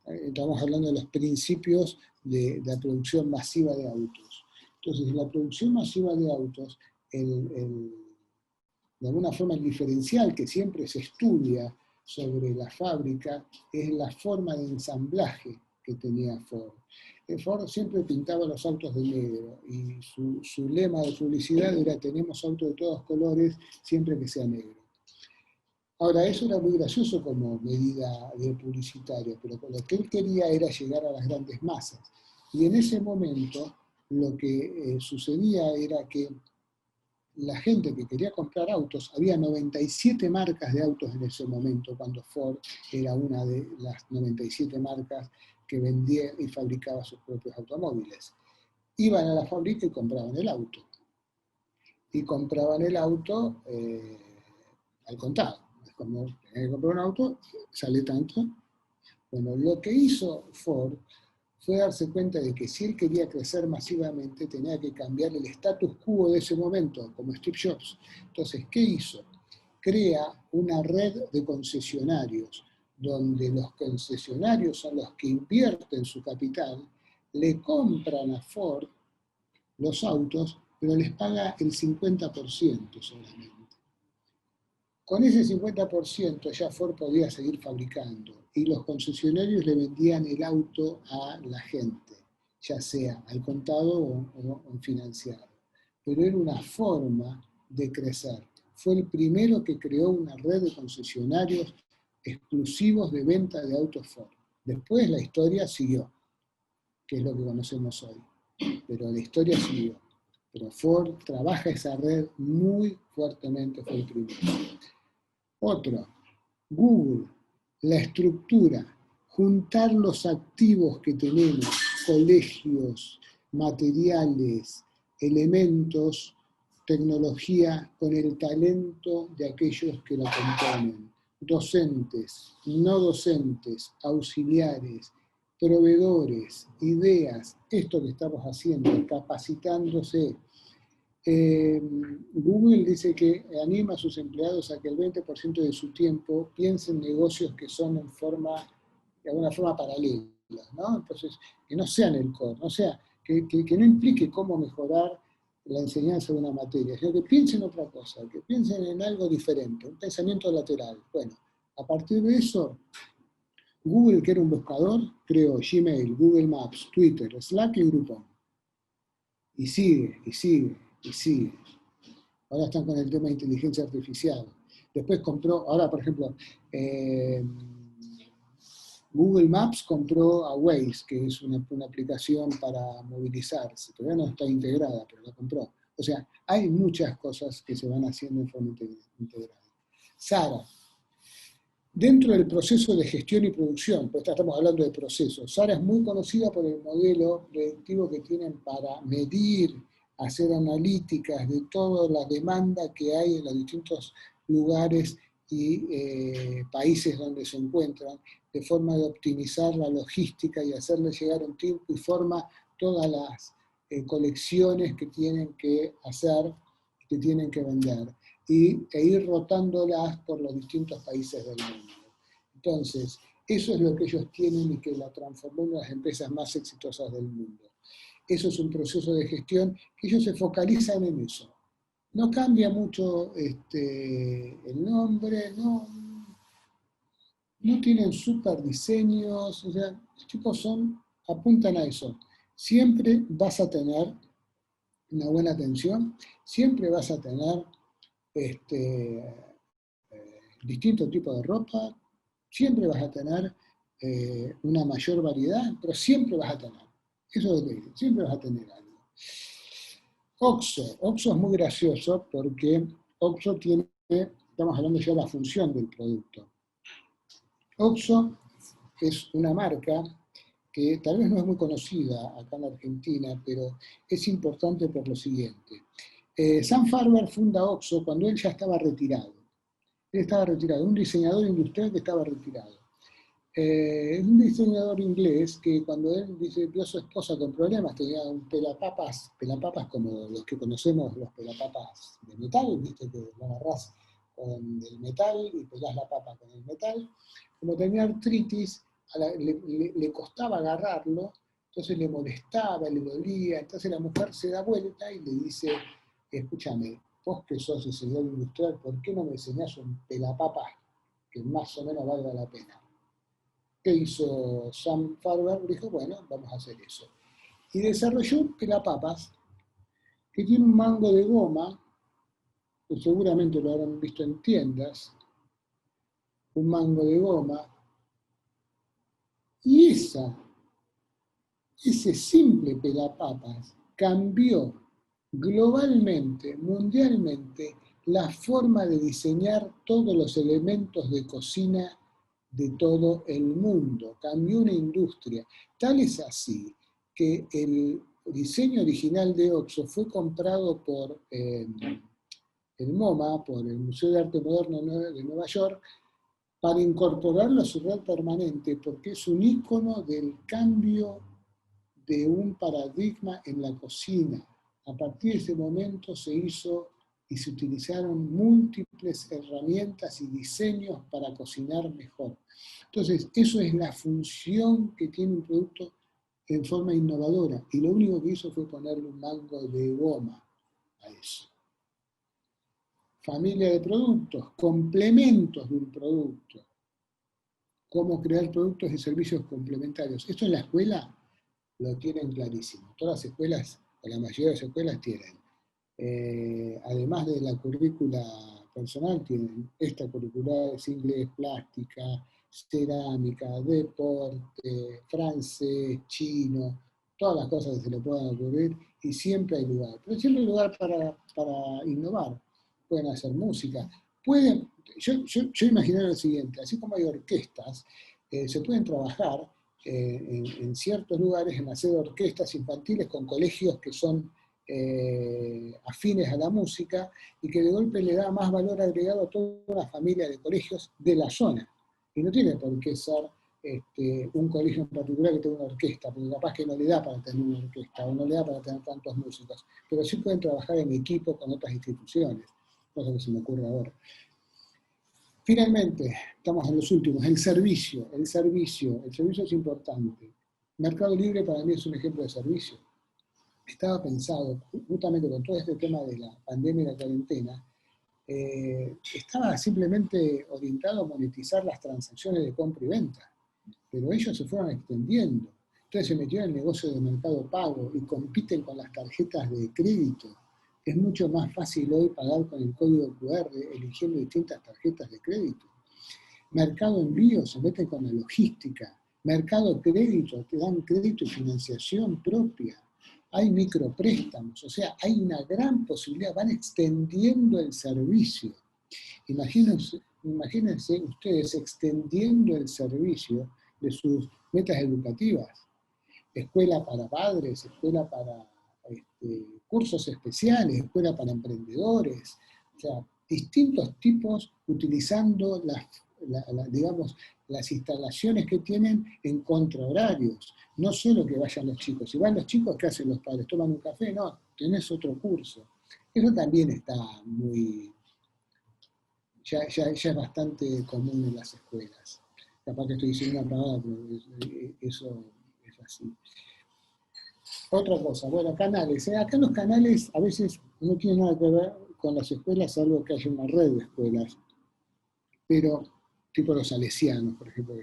Estamos hablando de los principios de la producción masiva de autos. Entonces, la producción masiva de autos, de alguna forma el diferencial que siempre se estudia sobre la fábrica es la forma de ensamblaje que tenía Ford. Ford siempre pintaba los autos de negro y su lema de publicidad era: tenemos autos de todos colores siempre que sea negro. Ahora, eso era muy gracioso como medida publicitaria, pero lo que él quería era llegar a las grandes masas. Y en ese momento lo que sucedía era que la gente que quería comprar autos, había 97 marcas de autos en ese momento, cuando Ford era una de las 97 marcas que vendía y fabricaba sus propios automóviles. Iban a la fábrica y compraban el auto. Y compraban el auto al contado. Es como tener que comprar un auto, sale tanto. Bueno, lo que hizo Ford fue darse cuenta de que si él quería crecer masivamente tenía que cambiar el status quo de ese momento, como Steve Jobs. Entonces, ¿qué hizo? Crea una red de concesionarios, donde los concesionarios son los que invierten su capital, le compran a Ford los autos, pero les paga el 50% solamente. Con ese 50% ya Ford podía seguir fabricando y los concesionarios le vendían el auto a la gente, ya sea al contado o financiado. Pero era una forma de crecer. Fue el primero que creó una red de concesionarios exclusivos de venta de autos Ford. Después la historia siguió, que es lo que conocemos hoy. Pero la historia siguió. pero Ford trabaja esa red muy fuertemente, fue el primero. Otro, Google, la estructura, juntar los activos que tenemos, colegios, materiales, elementos, tecnología, con el talento de aquellos que la componen, docentes, no docentes, auxiliares, proveedores, ideas, esto que estamos haciendo, capacitándose. Google dice que anima a sus empleados a que el 20% de su tiempo piense en negocios que son en forma, de alguna forma paralela, ¿no? Entonces, que no sean el core, no sea, que no implique cómo mejorar la enseñanza de una materia, sino que piensen en otra cosa, que piensen en algo diferente, un pensamiento lateral. Bueno, a partir de eso, Google, que era un buscador, creó Gmail, Google Maps, Twitter, Slack y Groupon. Y sigue, y sigue, y sigue. Ahora están con el tema de inteligencia artificial. Después compró, ahora por ejemplo, Google Maps compró a Waze, que es una aplicación para movilizarse. Todavía no está integrada, pero la compró. O sea, hay muchas cosas que se van haciendo en forma integrada. Sara, dentro del proceso de gestión y producción, pues estamos hablando de procesos, Sara es muy conocida por el modelo predictivo que tienen para medir, hacer analíticas de toda la demanda que hay en los distintos lugares y países donde se encuentran, de forma de optimizar la logística y hacerle llegar en tiempo y forma todas las colecciones que tienen que hacer, que tienen que vender, e ir rotándolas por los distintos países del mundo. Entonces, eso es lo que ellos tienen y que la transformó en una de las empresas más exitosas del mundo. Eso es un proceso de gestión que ellos se focalizan en eso. No cambia mucho el nombre, no tienen super diseños, o sea, los chicos apuntan a eso. Siempre vas a tener una buena atención, siempre vas a tener distintos tipos de ropa, siempre vas a tener una mayor variedad, pero siempre vas a tener. Eso es lo que digo, siempre vas a tener algo. Oxxo es muy gracioso porque Oxxo tiene, estamos hablando ya de la función del producto. Oxxo es una marca que tal vez no es muy conocida acá en Argentina, pero es importante por lo siguiente. Sam Farber funda Oxxo cuando él ya estaba retirado. Él estaba retirado, un diseñador industrial que estaba retirado. Un diseñador inglés que cuando él vio a su esposa con problemas, tenía un pelapapas como los que conocemos, los pelapapas de metal, viste que lo agarrás con el metal y pelás la papa con el metal. Como tenía artritis, le costaba agarrarlo, entonces le molestaba, le dolía, entonces la mujer se da vuelta y le dice, escúchame, vos que sos diseñador industrial, ¿por qué no me enseñás un pelapapas que más o menos valga la pena? ¿Qué hizo Sam Farber? Dijo, bueno, vamos a hacer eso. Y desarrolló un pelapapas que tiene un mango de goma, que seguramente lo habrán visto en tiendas, un mango de goma, y ese simple pelapapas cambió globalmente, mundialmente, la forma de diseñar todos los elementos de cocina de todo el mundo. Cambió una industria. Tal es así que el diseño original de Oxxo fue comprado por el MoMA, por el Museo de Arte Moderno de Nueva York, para incorporarlo a su red permanente, porque es un ícono del cambio de un paradigma en la cocina. A partir de ese momento se hizo y se utilizaron múltiples herramientas y diseños para cocinar mejor. Entonces, eso es la función que tiene un producto en forma innovadora. Y lo único que hizo fue ponerle un mango de goma a eso. Familia de productos, complementos de un producto. Cómo crear productos y servicios complementarios. Esto en la escuela lo tienen clarísimo. Todas las escuelas, o la mayoría de las escuelas tienen. Además de la currícula personal, tienen extracurriculares, inglés, plástica, cerámica, deporte, francés, chino, todas las cosas que se le puedan ocurrir, y siempre hay lugar. Pero siempre hay lugar para innovar. Pueden hacer música. Pueden, yo imagino lo siguiente, así como hay orquestas, se pueden trabajar en ciertos lugares en hacer orquestas infantiles con colegios que son afines a la música y que de golpe le da más valor agregado a toda la familia de colegios de la zona. Y no tiene por qué ser un colegio en particular que tenga una orquesta, porque capaz que no le da para tener una orquesta o no le da para tener tantos músicos, pero sí pueden trabajar en equipo con otras instituciones, cosa que se me ocurre ahora. Finalmente, estamos en los últimos, el servicio es importante. Mercado Libre para mí es un ejemplo de servicio. Estaba pensado, justamente con todo este tema de la pandemia y la cuarentena, estaba simplemente orientado a monetizar las transacciones de compra y venta, pero ellos se fueron extendiendo. Entonces se metieron en el negocio de mercado pago y compiten con las tarjetas de crédito. Es mucho más fácil hoy pagar con el código QR eligiendo distintas tarjetas de crédito. Mercado Envío se mete con la logística. Mercado Crédito, te dan crédito y financiación propia. Hay micropréstamos, o sea, hay una gran posibilidad, van extendiendo el servicio. Imagínense ustedes extendiendo el servicio de sus metas educativas. Escuela para padres, escuela para cursos especiales, escuela para emprendedores, o sea, distintos tipos utilizando digamos, las instalaciones que tienen en contrahorarios. No solo que vayan los chicos. Si van los chicos, ¿qué hacen los padres? ¿Toman un café? No, tenés otro curso. Eso también está muy... Ya es bastante común en las escuelas. Capaz que estoy diciendo una palabra, pero eso es así. Otra cosa, bueno, canales. Acá los canales a veces no tienen nada que ver con las escuelas, salvo que haya una red de escuelas. Pero, tipo los salesianos, por ejemplo,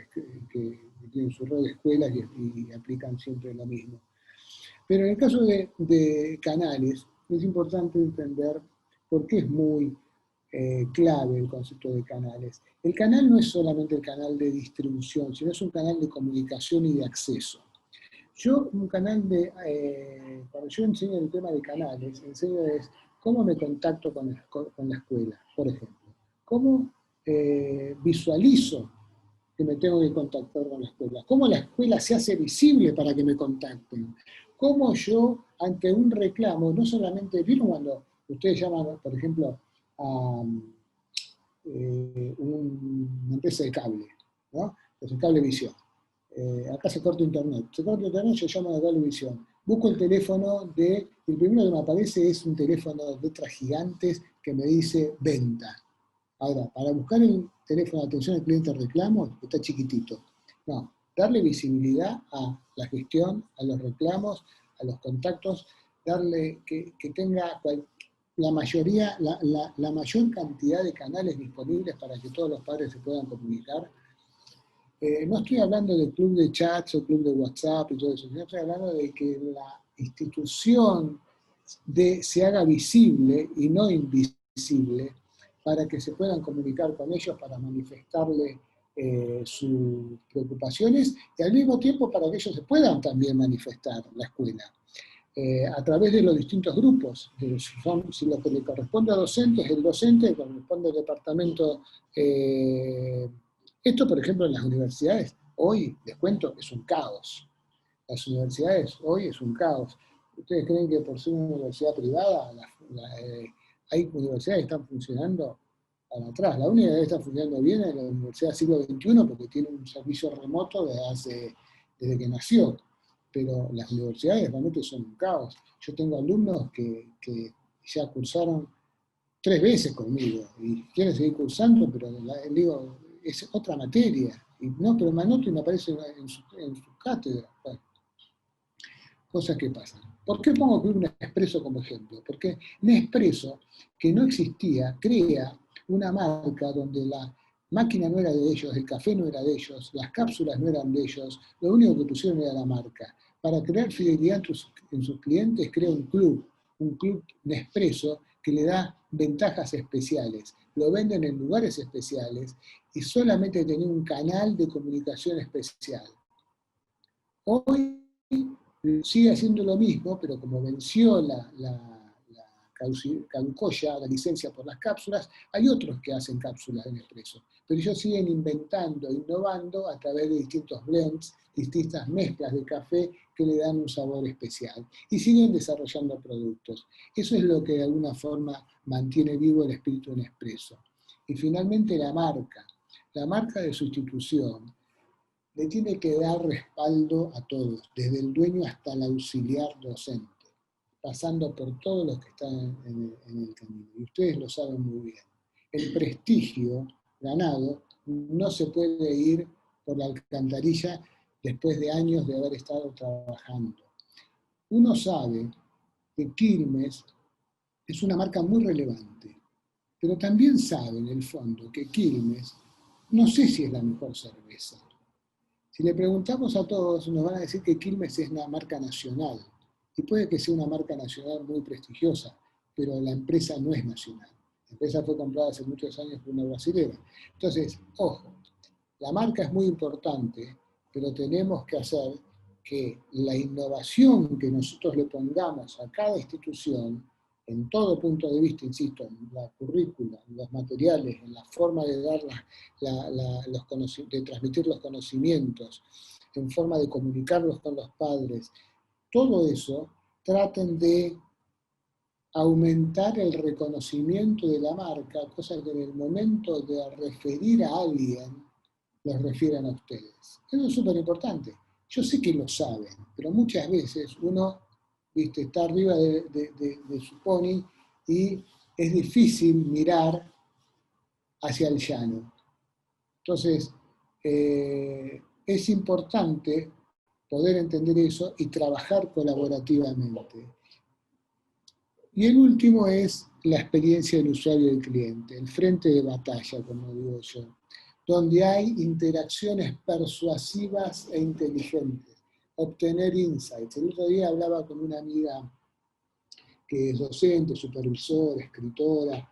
que tienen su red de escuelas y aplican siempre lo mismo. Pero en el caso de canales, es importante entender por qué es muy clave el concepto de canales. El canal no es solamente el canal de distribución, sino es un canal de comunicación y de acceso. Cuando yo enseño el tema de canales, enseño es cómo me contacto con la escuela, por ejemplo. Cómo visualizo que me tengo que contactar con la escuela. Cómo la escuela se hace visible para que me contacten. Cómo yo, ante un reclamo, no solamente, ¿vieron cuando ustedes llaman, por ejemplo, a una empresa de cable, ¿no? Entonces, Cablevisión. Acá se corta internet. Se corta internet, yo llamo a Cablevisión. Busco el teléfono el primero que me aparece es un teléfono de letras gigantes que me dice venta. Ahora, para buscar el teléfono de atención al cliente reclamos, está chiquitito. No, darle visibilidad a la gestión, a los reclamos, a los contactos, darle que tenga la mayor cantidad de canales disponibles para que todos los padres se puedan comunicar. No estoy hablando de club de chats o club de WhatsApp y todo eso, sino estoy hablando de que la institución se haga visible y no invisible para que se puedan comunicar con ellos, para manifestarle sus preocupaciones y al mismo tiempo para que ellos se puedan también manifestar la escuela. A través de los distintos grupos. Si lo que le corresponde a docentes es el docente, corresponde al departamento. Esto, por ejemplo, en las universidades, hoy, les cuento, es un caos. Las universidades hoy es un caos. ¿Ustedes creen que por ser una universidad privada, hay universidades que están funcionando para atrás? La única que está funcionando bien es la Universidad del Siglo XXI porque tiene un servicio remoto desde que nació. Pero las universidades realmente son un caos. Yo tengo alumnos que ya cursaron 3 veces conmigo y quieren seguir cursando, pero digo, es otra materia. Y no, pero me anoto y me aparece en su cátedra. Bueno, cosas que pasan. ¿Por qué pongo Club Nespresso como ejemplo? Porque Nespresso, que no existía, crea una marca donde la máquina no era de ellos, el café no era de ellos, las cápsulas no eran de ellos, lo único que pusieron era la marca. Para crear fidelidad en sus clientes, crea un club Nespresso que le da ventajas especiales. Lo venden en lugares especiales y solamente tenía un canal de comunicación especial. Hoy sigue haciendo lo mismo, pero como venció caducó ya la licencia por las cápsulas, hay otros que hacen cápsulas de Nespresso. Pero ellos siguen inventando, innovando a través de distintos blends, distintas mezclas de café que le dan un sabor especial. Y siguen desarrollando productos. Eso es lo que de alguna forma mantiene vivo el espíritu de Nespresso. Y finalmente la marca de sustitución, le tiene que dar respaldo a todos, desde el dueño hasta el auxiliar docente, pasando por todos los que están en el camino. Y ustedes lo saben muy bien. El prestigio ganado no se puede ir por la alcantarilla después de años de haber estado trabajando. Uno sabe que Quilmes es una marca muy relevante, pero también sabe en el fondo que Quilmes no sé si es la mejor cerveza. Si le preguntamos a todos, nos van a decir que Quilmes es una marca nacional. Y puede que sea una marca nacional muy prestigiosa, pero la empresa no es nacional. La empresa fue comprada hace muchos años por una brasilera. Entonces, ojo, la marca es muy importante, pero tenemos que hacer que la innovación que nosotros le pongamos a cada institución, en todo punto de vista, insisto, en la currícula, en los materiales, en la forma de dar de transmitir los conocimientos, en forma de comunicarlos con los padres, todo eso traten de aumentar el reconocimiento de la marca, cosa que en el momento de referir a alguien, los refieran a ustedes. Eso es súper importante. Yo sé que lo saben, pero muchas veces uno, viste, está arriba de su pony y es difícil mirar hacia el llano. Entonces, es importante poder entender eso y trabajar colaborativamente. Y el último es la experiencia del usuario y del cliente, el frente de batalla, como digo yo, donde hay interacciones persuasivas e inteligentes, obtener insights. El otro día hablaba con una amiga que es docente, supervisora, escritora,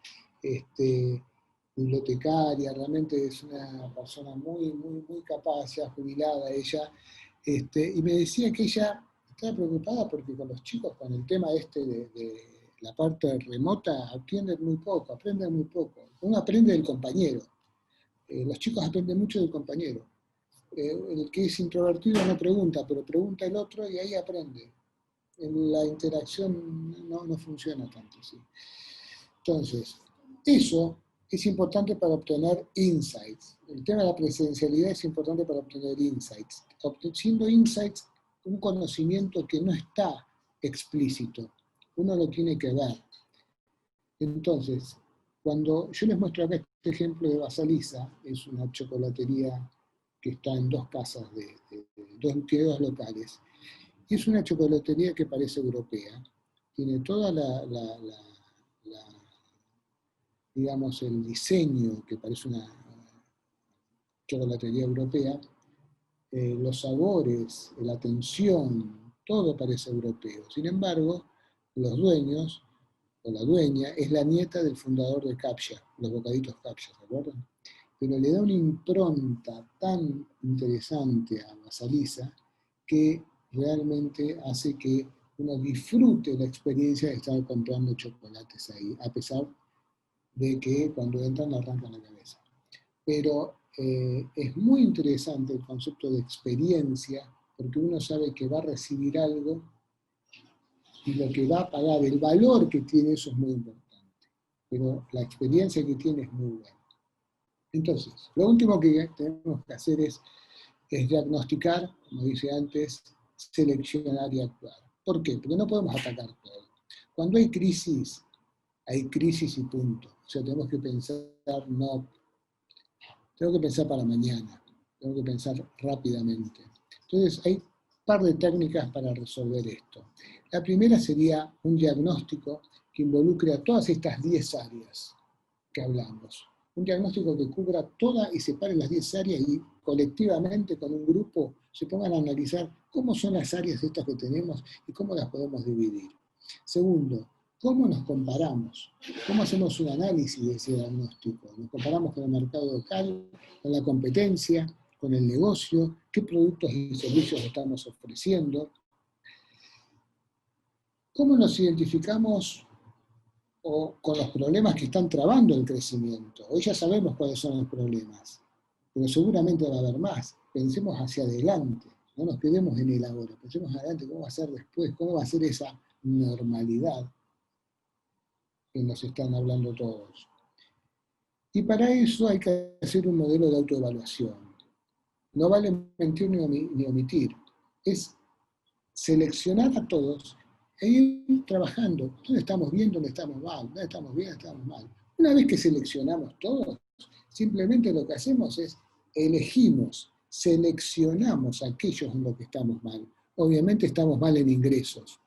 bibliotecaria, realmente es una persona muy, muy, muy capaz, ya jubilada ella, y me decía que ella estaba preocupada porque con los chicos, con el tema de la parte remota, aprenden muy poco. Uno aprende del compañero. Los chicos aprenden mucho del compañero. El que es introvertido no pregunta, pero pregunta el otro y ahí aprende. La interacción no funciona tanto, ¿sí? Entonces, eso es importante para obtener insights. El tema de la presencialidad es importante para obtener insights. Obteniendo insights, un conocimiento que no está explícito, uno lo tiene que ver. Entonces, cuando yo les muestro acá este ejemplo de Basaliza, es una chocolatería que está en dos casas, tiene dos locales, y es una chocolatería que parece europea, tiene toda digamos, el diseño que parece una chocolatería europea, los sabores, la atención, todo parece europeo. Sin embargo, los dueños, o la dueña, es la nieta del fundador de Captcha, los bocaditos Captcha, ¿se acuerdan? Pero le da una impronta tan interesante a Basaliza que realmente hace que uno disfrute la experiencia de estar comprando chocolates ahí, a pesar de que cuando entran arrancan la cabeza. Pero es muy interesante el concepto de experiencia, porque uno sabe que va a recibir algo y lo que va a pagar, el valor que tiene, eso es muy importante. Pero la experiencia que tiene es muy buena. Entonces, lo último que tenemos que hacer es diagnosticar, como dije antes, seleccionar y actuar. ¿Por qué? Porque no podemos atacar todo. Cuando hay crisis y punto. O sea, tenemos que pensar, tengo que pensar para mañana, tengo que pensar rápidamente. Entonces, hay un par de técnicas para resolver esto. La primera sería un diagnóstico que involucre a todas estas 10 áreas que hablamos. Un diagnóstico que cubra todas y separe las 10 áreas y colectivamente con un grupo se pongan a analizar cómo son las áreas estas que tenemos y cómo las podemos dividir. Segundo, ¿cómo nos comparamos? ¿Cómo hacemos un análisis de ese diagnóstico? ¿Nos comparamos con el mercado local, con la competencia, con el negocio? ¿Qué productos y servicios estamos ofreciendo? ¿Cómo nos identificamos con los problemas que están trabando el crecimiento? Hoy ya sabemos cuáles son los problemas, pero seguramente va a haber más. Pensemos hacia adelante, no nos quedemos en el ahora, pensemos adelante cómo va a ser después, cómo va a ser esa normalidad que nos están hablando todos. Y para eso hay que hacer un modelo de autoevaluación. No vale mentir ni omitir, es seleccionar a todos e ir trabajando. ¿Dónde estamos bien, dónde estamos mal? ¿Dónde estamos bien, dónde estamos mal? Una vez que seleccionamos todos, simplemente lo que hacemos es elegimos, seleccionamos aquellos en los que estamos mal. Obviamente estamos mal en ingresos,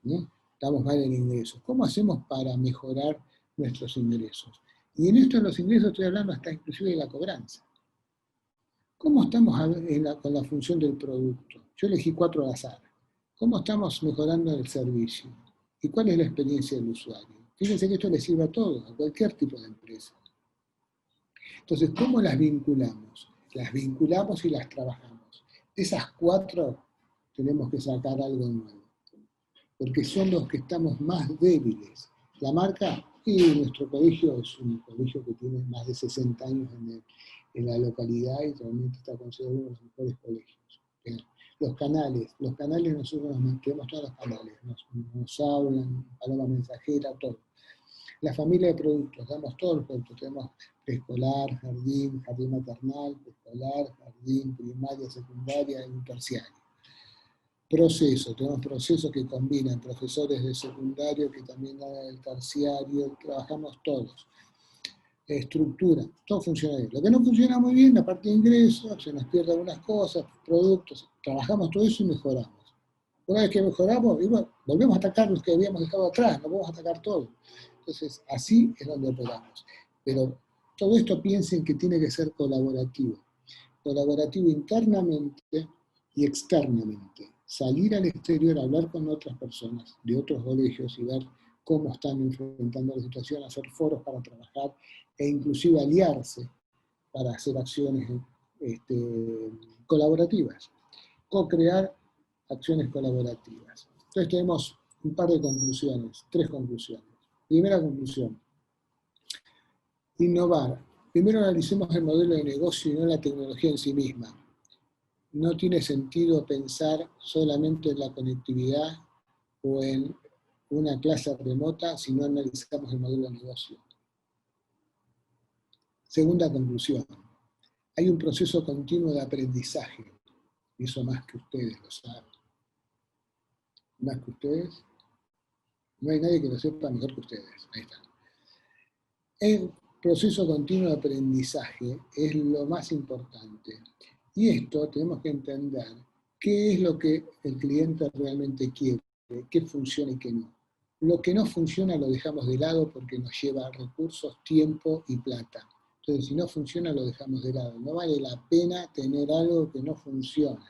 ¿no? Estamos mal en ingresos. ¿Cómo hacemos para mejorar nuestros ingresos? Y en esto de los ingresos estoy hablando hasta inclusive de la cobranza. ¿Cómo estamos con la función del producto? Yo elegí 4 al azar. ¿Cómo estamos mejorando el servicio? ¿Y cuál es la experiencia del usuario? Fíjense que esto le sirve a todos, a cualquier tipo de empresa. Entonces, ¿cómo las vinculamos? Las vinculamos y las trabajamos. De esas 4 tenemos que sacar algo nuevo, porque son los que estamos más débiles. La marca, y nuestro colegio es un colegio que tiene más de 60 años en la localidad y realmente está considerado uno de los mejores colegios. Los canales nosotros nos tenemos todos los canales, nos hablan, paloma mensajera, todo. La familia de productos, damos todos los productos, tenemos preescolar, jardín maternal, preescolar, jardín, primaria, secundaria y terciario. Proceso, tenemos procesos que combinan profesores de secundario que también dan el terciario, trabajamos todos. Estructura, todo funciona bien. Lo que no funciona muy bien, la parte de ingresos, se nos pierden algunas cosas, productos, trabajamos todo eso y mejoramos. Una vez que mejoramos, volvemos a atacar los que habíamos dejado atrás, no podemos atacar todo. Entonces, así es donde operamos. Pero todo esto piensen que tiene que ser colaborativo. Colaborativo internamente y externamente. Salir al exterior, hablar con otras personas de otros colegios y ver cómo están enfrentando la situación, hacer foros para trabajar e inclusive aliarse para hacer acciones colaborativas. Co-crear acciones colaborativas. Entonces tenemos un par de conclusiones, 3 conclusiones. Primera conclusión, innovar. Primero analicemos el modelo de negocio y no la tecnología en sí misma. No tiene sentido pensar solamente en la conectividad o en una clase remota si no analizamos el modelo de negocio. Segunda conclusión, hay un proceso continuo de aprendizaje, y eso más que ustedes lo saben. Más que ustedes, no hay nadie que lo sepa mejor que ustedes. Ahí está. El proceso continuo de aprendizaje es lo más importante. Y esto tenemos que entender qué es lo que el cliente realmente quiere, qué funciona y qué no. Lo que no funciona lo dejamos de lado porque nos lleva recursos, tiempo y plata. Entonces, si no funciona, lo dejamos de lado. No vale la pena tener algo que no funciona.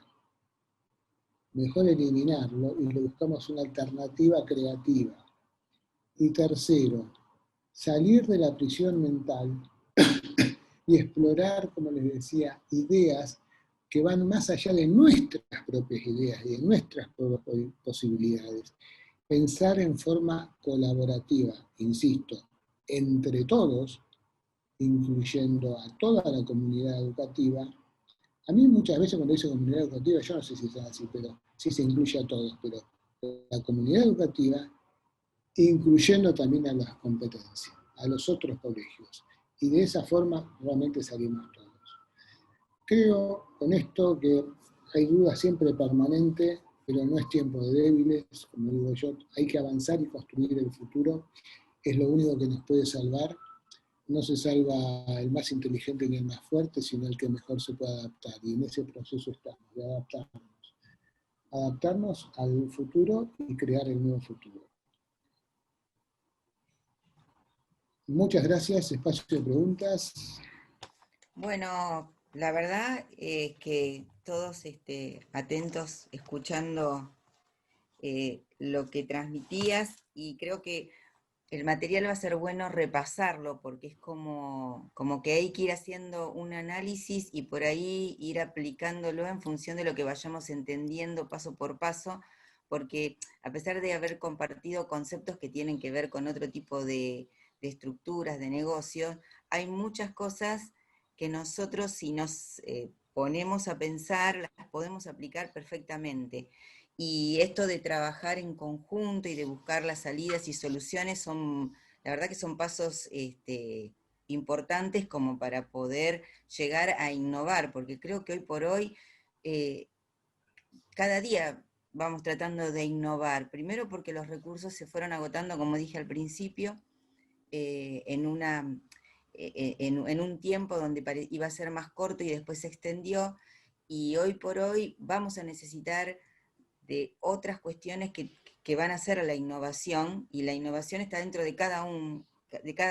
Mejor eliminarlo y le buscamos una alternativa creativa. Y tercero, salir de la prisión mental y explorar, como les decía, ideas que van más allá de nuestras propias ideas y de nuestras propias posibilidades. Pensar en forma colaborativa, insisto, entre todos, incluyendo a toda la comunidad educativa. A mí muchas veces cuando dice comunidad educativa, yo no sé si es así, pero sí se incluye a todos, pero la comunidad educativa, incluyendo también a las competencias, a los otros colegios. Y de esa forma realmente salimos todos. Creo con esto que hay duda siempre permanente, pero no es tiempo de débiles, como digo yo, hay que avanzar y construir el futuro, es lo único que nos puede salvar. No se salva el más inteligente ni el más fuerte, sino el que mejor se puede adaptar. Y en ese proceso estamos, de adaptarnos. Adaptarnos al futuro y crear el nuevo futuro. Muchas gracias. Espacio de preguntas. Bueno, la verdad es que todos atentos, escuchando lo que transmitías, y creo que el material va a ser bueno repasarlo, porque es como que hay que ir haciendo un análisis y por ahí ir aplicándolo en función de lo que vayamos entendiendo paso por paso, porque a pesar de haber compartido conceptos que tienen que ver con otro tipo de estructuras, de negocios, hay muchas cosas que nosotros, si nos ponemos a pensar, las podemos aplicar perfectamente. Y esto de trabajar en conjunto y de buscar las salidas y soluciones son, la verdad que son pasos importantes como para poder llegar a innovar, porque creo que hoy por hoy, eh, cada día vamos tratando de innovar, primero porque los recursos se fueron agotando, como dije al principio, en, en un tiempo donde iba a ser más corto y después se extendió, y hoy por hoy vamos a necesitar de otras cuestiones que van a ser la innovación, y la innovación está dentro de cada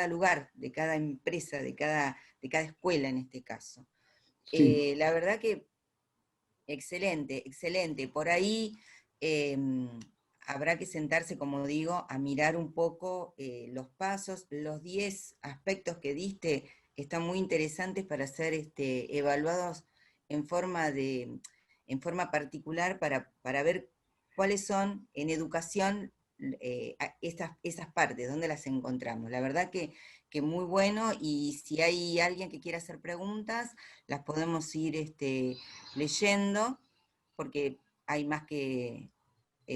lugar, de cada empresa, de cada escuela en este caso. Sí. La verdad que excelente, excelente. Por ahí eh, habrá que sentarse, como digo, a mirar un poco los pasos, los 10 aspectos que diste están muy interesantes para ser evaluados en forma, en forma particular para ver cuáles son en educación esas partes, dónde las encontramos. La verdad que muy bueno, y si hay alguien que quiera hacer preguntas, las podemos ir leyendo, porque hay más que,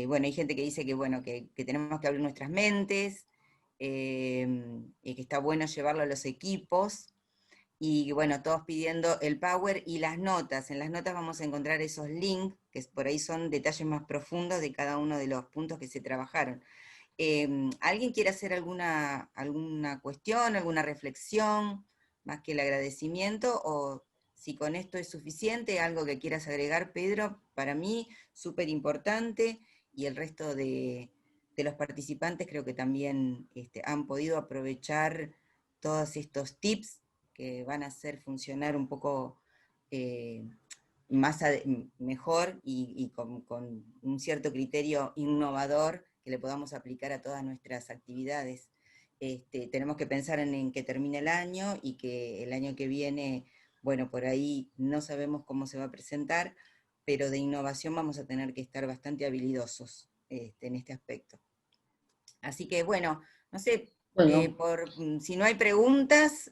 bueno, hay gente que dice que, bueno, que tenemos que abrir nuestras mentes, y que está bueno llevarlo a los equipos, y bueno, todos pidiendo el power y las notas. En las notas vamos a encontrar esos links, que por ahí son detalles más profundos de cada uno de los puntos que se trabajaron. ¿Alguien quiere hacer alguna cuestión, alguna reflexión, más que el agradecimiento? O si con esto es suficiente, algo que quieras agregar, Pedro, para mí súper importante, y el resto de los participantes creo que también han podido aprovechar todos estos tips que van a hacer funcionar un poco eh, más mejor, y con un cierto criterio innovador que le podamos aplicar a todas nuestras actividades. Tenemos que pensar en que termine el año, y que el año que viene, bueno, por ahí no sabemos cómo se va a presentar, pero de innovación vamos a tener que estar bastante habilidosos en este aspecto. Así que bueno, no sé, Bueno, si no hay preguntas,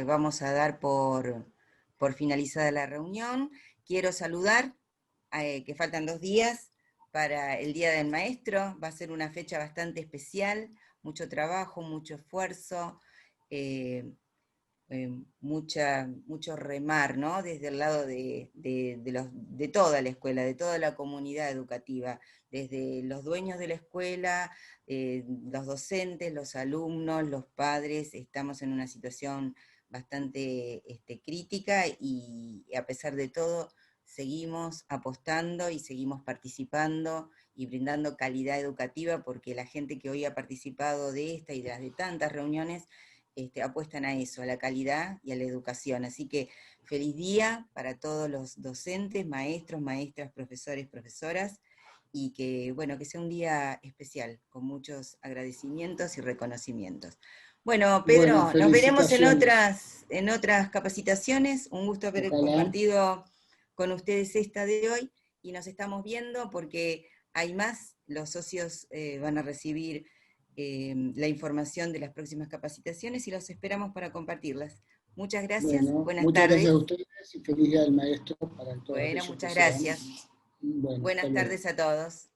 vamos a dar por finalizada la reunión. Quiero saludar, que faltan 2 días para el Día del Maestro. Va a ser una fecha bastante especial, mucho trabajo, mucho esfuerzo, eh, mucho remar, ¿no? Desde el lado de toda la escuela, de toda la comunidad educativa, desde los dueños de la escuela, los docentes, los alumnos, los padres. Estamos en una situación bastante crítica, y a pesar de todo seguimos apostando y seguimos participando y brindando calidad educativa, porque la gente que hoy ha participado de esta y de las de tantas reuniones apuestan a eso, a la calidad y a la educación. Así que feliz día para todos los docentes, maestros, maestras, profesores, profesoras, y que, bueno, que sea un día especial, con muchos agradecimientos y reconocimientos. Bueno, bueno, Pedro, nos veremos felicitaciones. en otras capacitaciones. Un gusto haber Ojalá. compartido con ustedes esta de hoy, y nos estamos viendo porque hay más. Los socios van a recibir la información de las próximas capacitaciones, y los esperamos para compartirlas. Muchas gracias, Bueno, buenas muchas gracias tardes. a ustedes y feliz día del maestro para todos Bueno, aquellos que muchas se van. gracias. Bueno, hasta Buenas luego. tardes a todos.